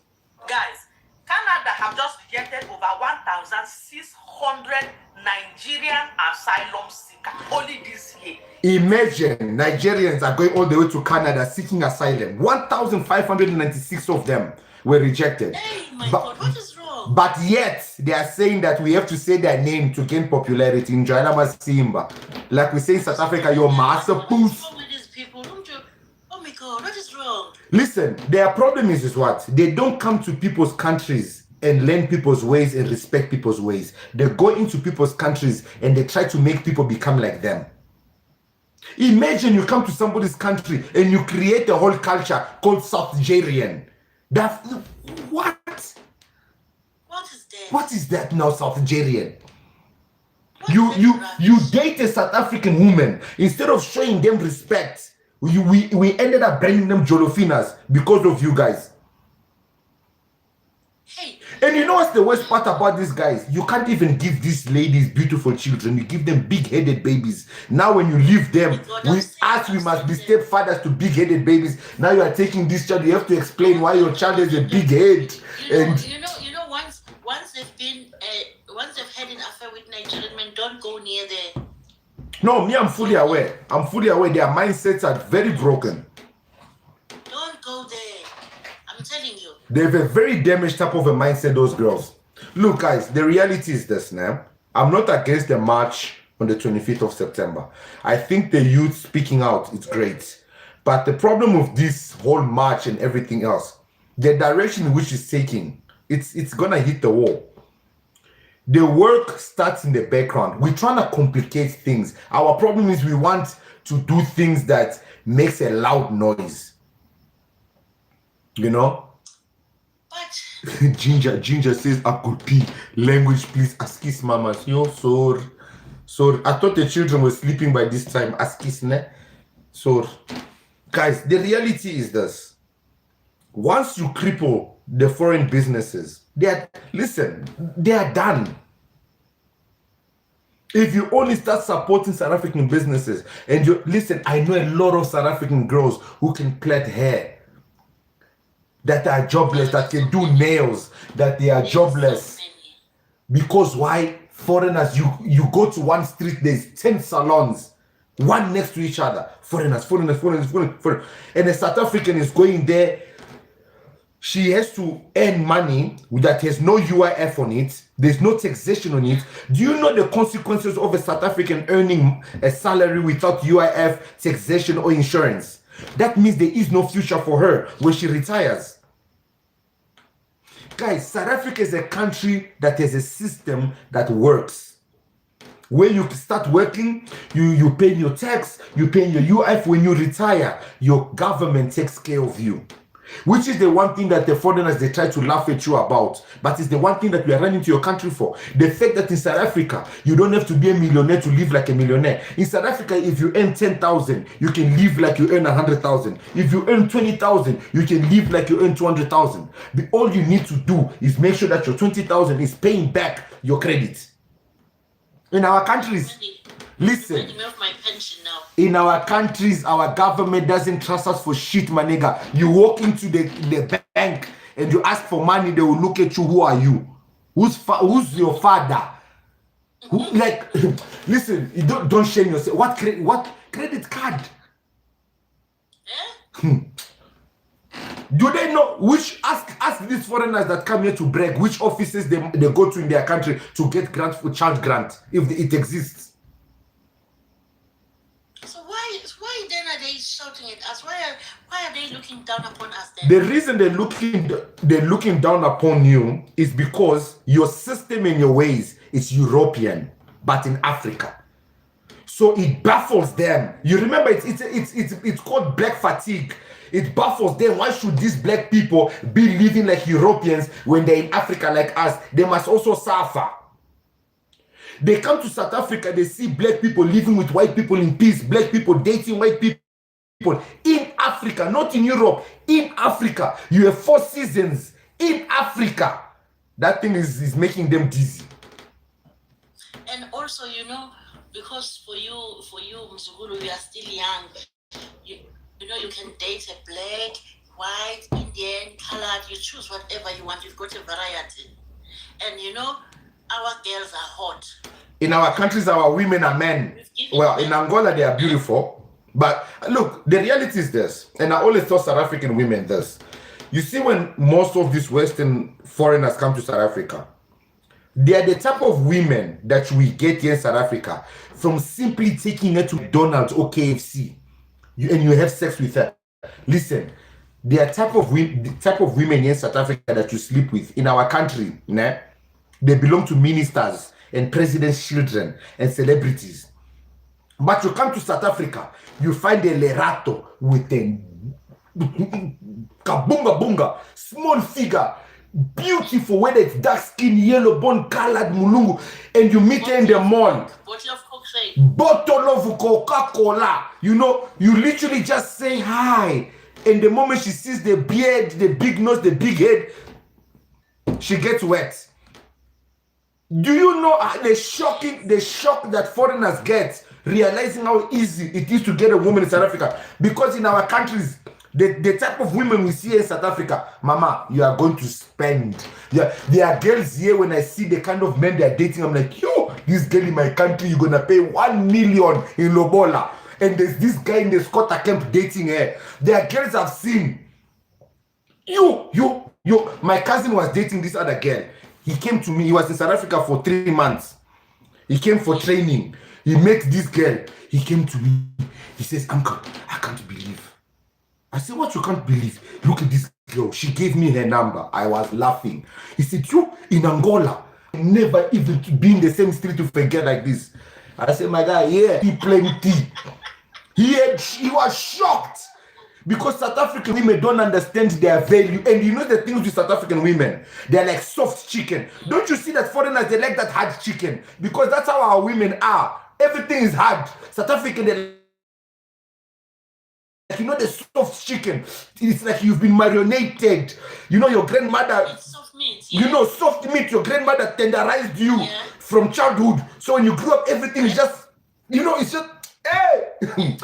Guys, Canada have just rejected over 1,600 Nigerian asylum seekers only this year. Imagine Nigerians are going all the way to Canada seeking asylum. 1,596 of them were rejected. Hey, my God, what is wrong? But yet, they are saying that we have to say their name to gain popularity in Joanna Simba. Like we say in South Africa, your master What poos. is wrong with these people? Don't you? Oh my God, what is wrong? Listen, their problem is what? They don't come to people's countries and learn people's ways and respect people's ways. They go into people's countries and they try to make people become like them. Imagine you come to somebody's country and you create a whole culture called South Nigerian. That's what? What is that? What is that now, South Nigerian? You date a South African woman instead of showing them respect. We ended up bringing them jolofinas because of you guys. Hey. And you know what's the worst part about these guys? You can't even give these ladies beautiful children. You give them big-headed babies. Now when you leave them, we must be stepfathers to big-headed babies. Now you are taking this child. You have to explain why your child has a big head. You know, once they've had an affair with Nigerian men, don't go near there. No, me, I'm fully aware. I'm fully aware. Their mindsets are very broken. Don't go there. I'm telling you. They have a very damaged type of a mindset, those girls. Look, guys, the reality is this now. I'm not against the march on the 25th of September. I think the youth speaking out is great. But the problem with this whole march and everything else, the direction in which it's taking, it's going to hit the wall. The work starts in the background. We're trying to complicate things. Our problem is we want to do things that makes a loud noise. You know? But Ginger says I could pee. Language, please. Askis mamas. Yo, sorry. I thought the children were sleeping by this time. Askis ne. So, guys, the reality is this. Once you cripple the foreign businesses, they are done. If you only start supporting South African businesses, and I know a lot of South African girls who can plait hair, that are jobless, that can do nails, that they are jobless. Because why? Foreigners, you go to one street, there's 10 salons, one next to each other. Foreigners. And a South African is going there. She has to earn money that has no UIF on it. There's no taxation on it. Do you know the consequences of a South African earning a salary without UIF, taxation, or insurance? That means there is no future for her when she retires. Guys, South Africa is a country that has a system that works. When you start working, you pay your tax, you pay your UIF. When you retire, your government takes care of you. Which is the one thing that the foreigners, they try to laugh at you about. But it's the one thing that we are running to your country for. The fact that in South Africa, you don't have to be a millionaire to live like a millionaire. In South Africa, if you earn 10,000, you can live like you earn 100,000. If you earn 20,000, you can live like you earn 200,000. All you need to do is make sure that your 20,000 is paying back your credit. In our countries, listen. My pension now. In our countries, our government doesn't trust us for shit, my nigga. You walk into the bank and you ask for money, they will look at you. Who are you? Who's your father? Who, like, listen, you don't shame yourself. What credit card? Eh? Do they know which ask these foreigners that come here to brag which offices they go to in their country to get grant for child grant if it exists? So why then are they shouting at us? Why are they looking down upon us then? The reason they're looking down upon you is because your system and your ways is European, but in Africa. So it baffles them. You remember it's called black fatigue. It baffles them. Why should these black people be living like Europeans when they're in Africa like us? They must also suffer. They come to South Africa, they see black people living with white people in peace, black people dating white people in Africa, not in Europe, in Africa. You have 4 seasons in Africa. That thing is making them dizzy. And also, because for you, Mzukulu, you are still young. You know, you can date a black, white, Indian, colored. You choose whatever you want. You've got a variety. And our girls are hot. In our countries, our women are men. Well, in Angola, they are beautiful. But look, the reality is this, and I always thought South African women this. You see, when most of these Western foreigners come to South Africa, they are the type of women that we get here in South Africa from simply taking her to McDonald's or KFC, and you have sex with her. Listen, they are the type of women here in South Africa that you sleep with. In our country, they belong to ministers and presidents' children and celebrities. But you come to South Africa, you find a Lerato with a kabunga bunga, small figure, beautiful, whether it's dark skin, yellow bone, colored mulungu, and you meet her in the mall. Bottle of Coca-Cola. You literally just say hi. And the moment she sees the beard, the big nose, the big head, she gets wet. Do you know the shock that foreigners get realizing how easy it is to get a woman in South Africa? Because in our countries, the type of women we see in South Africa, mama, you are going to spend. There are girls here, when I see the kind of men they are dating, I'm like, yo, this girl in my country, you're going to pay 1 million in Lobola. And there's this guy in the Scotta camp dating her. There are girls I've seen. My cousin was dating this other girl. He came to me. He was in South Africa for 3 months. He came for training. He met this girl. He came to me. He says, Uncle, I can't believe. I said, what you can't believe? Look at this girl. She gave me her number. I was laughing. He said, you in Angola, never even be in the same street with a girl like this. I said, my guy, yeah, he plenty. He was shocked. Because South African women don't understand their value. And you know the things with South African women, they're like soft chicken. Don't you see that foreigners, they like that hard chicken? Because that's how our women are. Everything is hard. South African, they like, the soft chicken. It's like you've been marinated. Your grandmother, It's soft meat. Yeah. Soft meat, your grandmother tenderized you from childhood. So when you grew up, everything is just, it's just, hey.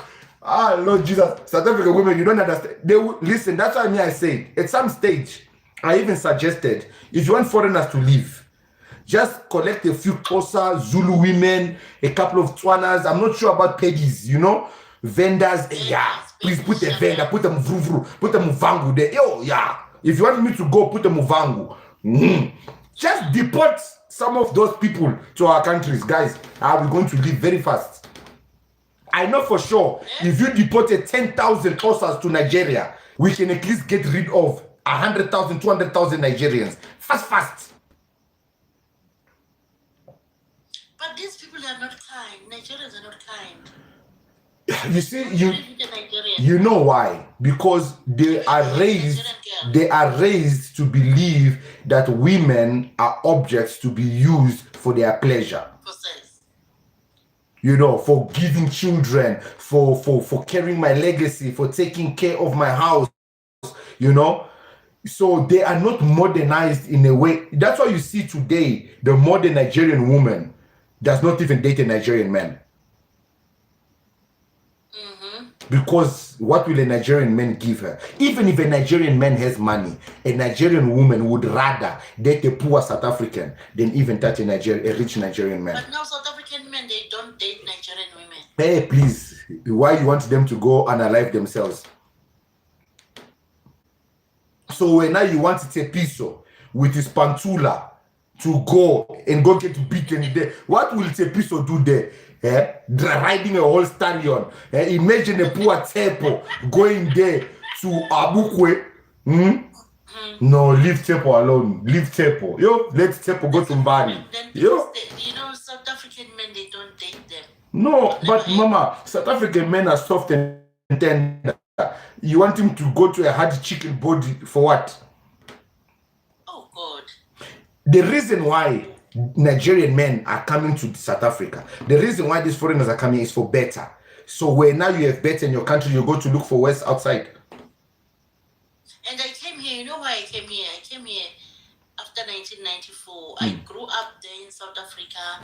Ah, Lord Jesus. South African women, you don't understand. They will listen. That's why I say at some stage, I even suggested, if you want foreigners to leave, just collect a few Xhosa, Zulu women, a couple of Tswanas. I'm not sure about pedis, vendors. Please put a vendor, put a mvru, put a muvangu there. If you want me to go, put a muvangu. Just deport some of those people to our countries, guys. We're going to leave very fast. I know for sure, if you deported 10,000 Xhosas to Nigeria, we can at least get rid of 100,000, 200,000 Nigerians. Fast. But these people are not kind. Nigerians are not kind. You see, you know why? Because they are raised to believe that women are objects to be used for their pleasure. For giving children, for carrying my legacy, for taking care of my house, So they are not modernized in a way. That's why you see today, the modern Nigerian woman does not even date a Nigerian man. Because what will a Nigerian man give her? Even if a Nigerian man has money, a Nigerian woman would rather date a poor South African than even touch a rich Nigerian man. But now South African men, they don't date Nigerian women. Hey, please, why you want them to go unalive themselves? So when now you want Tepiso with his pantula to go get beaten there, what will Tepiso do there? Riding a whole stallion. Imagine a poor Tepo going there to Abukwe. No, leave Tepo alone. Leave Tepo. Yo, let Tepo go to Mbari. Yo. South African men, they don't date them. No, but Mama, South African men are soft and tender. You want him to go to a hard chicken body for what? Oh, God. The reason why Nigerian men are coming to South Africa, the reason why these foreigners are coming is for better. So where now you have better in your country, you go to look for worse outside. And I came here, you know why I came here? I came here after 1994. I grew up there in South Africa.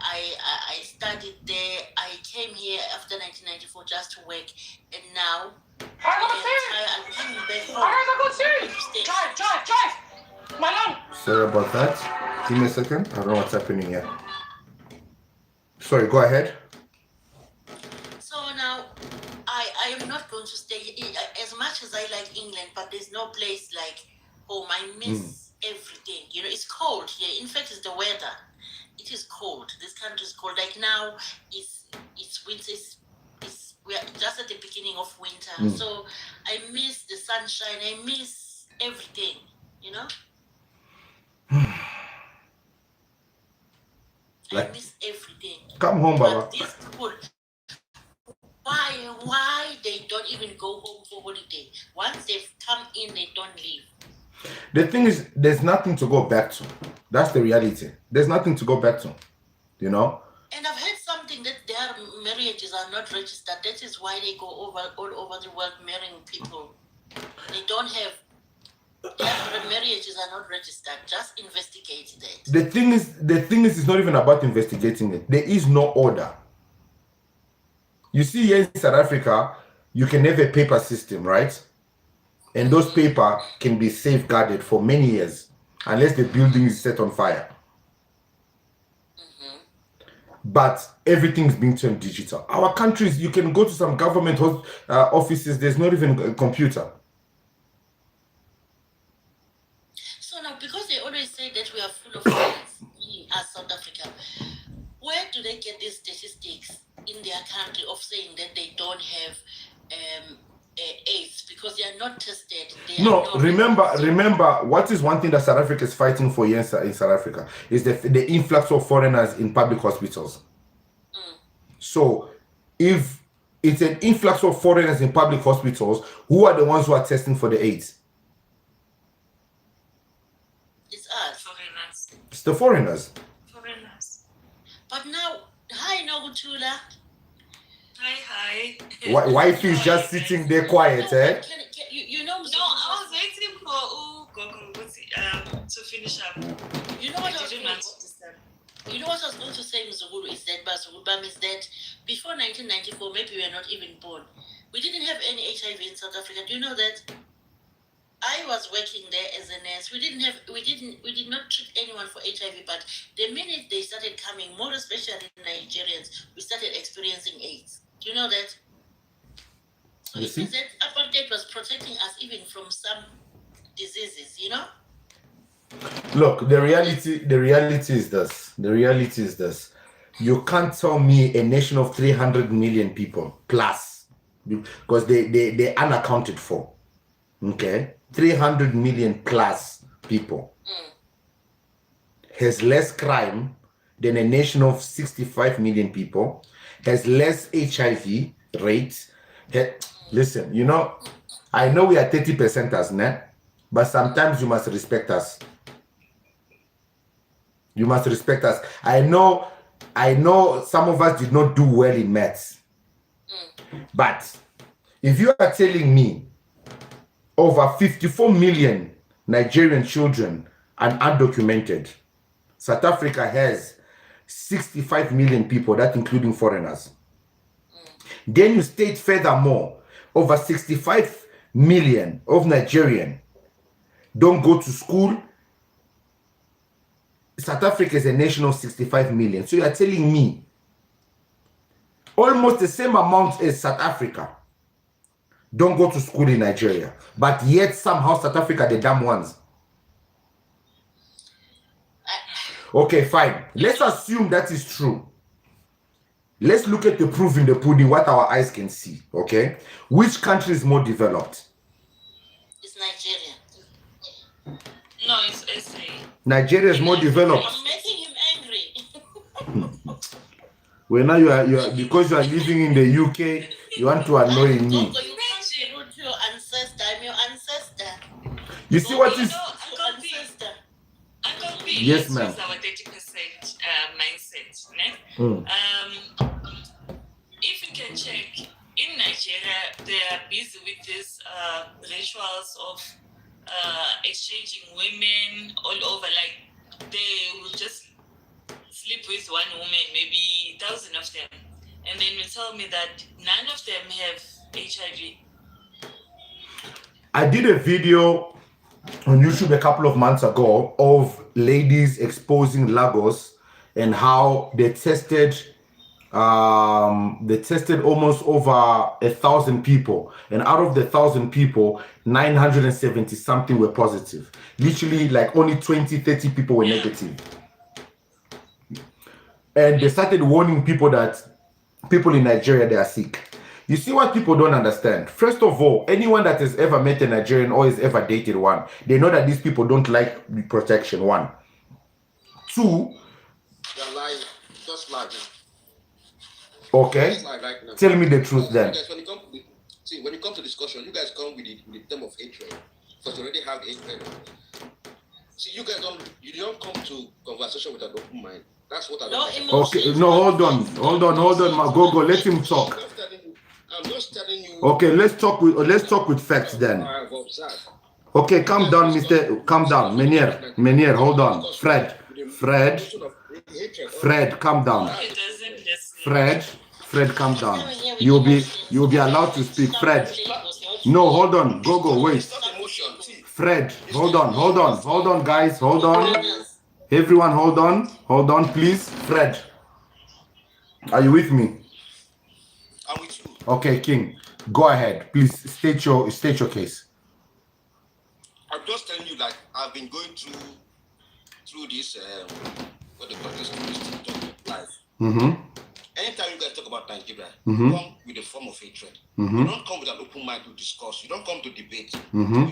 I studied there. I came here after 1994 just to work. And now, I'm coming back home. Drive. My lord. Sorry about that. Give me a second. I don't know what's happening here. Sorry, go ahead. So now, I am not going to stay as much as I like England, but there's no place like home. I miss everything. It's cold here. In fact, it's the weather. It is cold. This country is cold. Like now, it's winter. We are just at the beginning of winter. So I miss the sunshine. I miss everything. I miss everything. Come home, Baba. But these people, why they don't even go home for holiday? Once they've come in, they don't leave. The thing is, there's nothing to go back to. That's the reality. There's nothing to go back to. And I've heard something that their marriages are not registered. That is why they go all over the world marrying people. They don't have. Their marriages are not registered. Just investigate that. The thing is, it's not even about investigating it. There is no order. You see, here in South Africa, you can have a paper system, right? And those paper can be safeguarded for many years, unless the building is set on fire. But everything is being turned digital. Our countries, you can go to some government offices, there's not even a computer. So now, because they always say that we are full of things as South Africa, where do they get these statistics in their country of saying that they don't have AIDS because they are not tested? Remember, what is one thing that South Africa is fighting for here in South Africa is the influx of foreigners in public hospitals. So if it's an influx of foreigners in public hospitals, who are the ones who are testing for the AIDS? It's us. Foreigners. It's the foreigners. But now, hi Nogutula. Hi. Wife is just sitting there quiet, eh? No, I was waiting for to finish up. You know what I was going to say, Mzuguru, is that before 1994, maybe we were not even born. We didn't have any HIV in South Africa. Do you know that? I was working there as a nurse. We did not treat anyone for HIV, but the minute they started coming, more especially Nigerians, we started experiencing AIDS. Do you know that? So it means that apartheid was protecting us even from some diseases, Look, the reality is this. You can't tell me a nation of 300 million people plus, because they're unaccounted for. Okay? 300 million plus people has less crime than a nation of 65 million people, has less HIV rates. Listen, I know we are 30%ers, né? But sometimes you must respect us. You must respect us. I know some of us did not do well in maths. But if you are telling me over 54 million Nigerian children are undocumented, South Africa has 65 million people, that including foreigners. Then you state furthermore, over 65 million of Nigerian don't go to school. South Africa is a nation of 65 million. So you are telling me almost the same amount as South Africa don't go to school in Nigeria, but yet somehow South Africa the damn ones. Okay, fine. Let's assume that is true. Let's look at the proof in the pudding, what our eyes can see, okay? Which country is more developed? It's Nigeria. No, it's SA. Nigeria is more developed. I'm making him angry. Well, now you are because you are living in the UK, you want to annoy me. Gogo, you can't be rude to your ancestor. I'm your ancestor. You see what is? Uncle B. Uncle B. Yes, let's ma'am. use our 30% mindset. Ne? Mm. If you can check, in Nigeria, they are busy with these rituals of exchanging women all over. Like, they will just sleep with one woman, maybe 1,000 of them. And then you tell me that none of them have HIV. I did a video on YouTube a couple of months ago of ladies exposing Lagos and how they tested almost over 1,000 people, and out of the 1,000 people 970 something were positive. Literally like only 20-30 people were negative. And they started warning people that people in Nigeria, they are sick. You see what people don't understand? First of all, anyone that has ever met a Nigerian or has ever dated one, they know that these people don't like protection, one. Two, You're lying. Just lying. okay, Just lie right now. tell me the truth then. Guys, when it comes to discussion, you guys come with the term of hatred. Because you already have hatred. See, you guys don't come to conversation with an open mind. That's what I No don't like. emotions. Okay, no, hold on, my Gogo, let him talk. I'm just telling you. Okay, let's talk with facts then. I have observed. Okay, calm down, calm down. Menier, hold on. Fred, calm down. It doesn't just Fred, calm down. You'll be allowed to speak. Fred, no, hold on. Gogo, wait. Fred, hold on, guys, hold on. Everyone, hold on, please. Fred, are you with me? I'm with you. Okay, King, go ahead. Please state your case. I'm just telling you, like, I've been going through this what they call this life. Mm-hmm. Anytime you guys talk about Nigeria, Mm-hmm. you come with a form of hatred. Mm-hmm. You don't come with an open mind to discuss. You don't come to debate. Mm-hmm.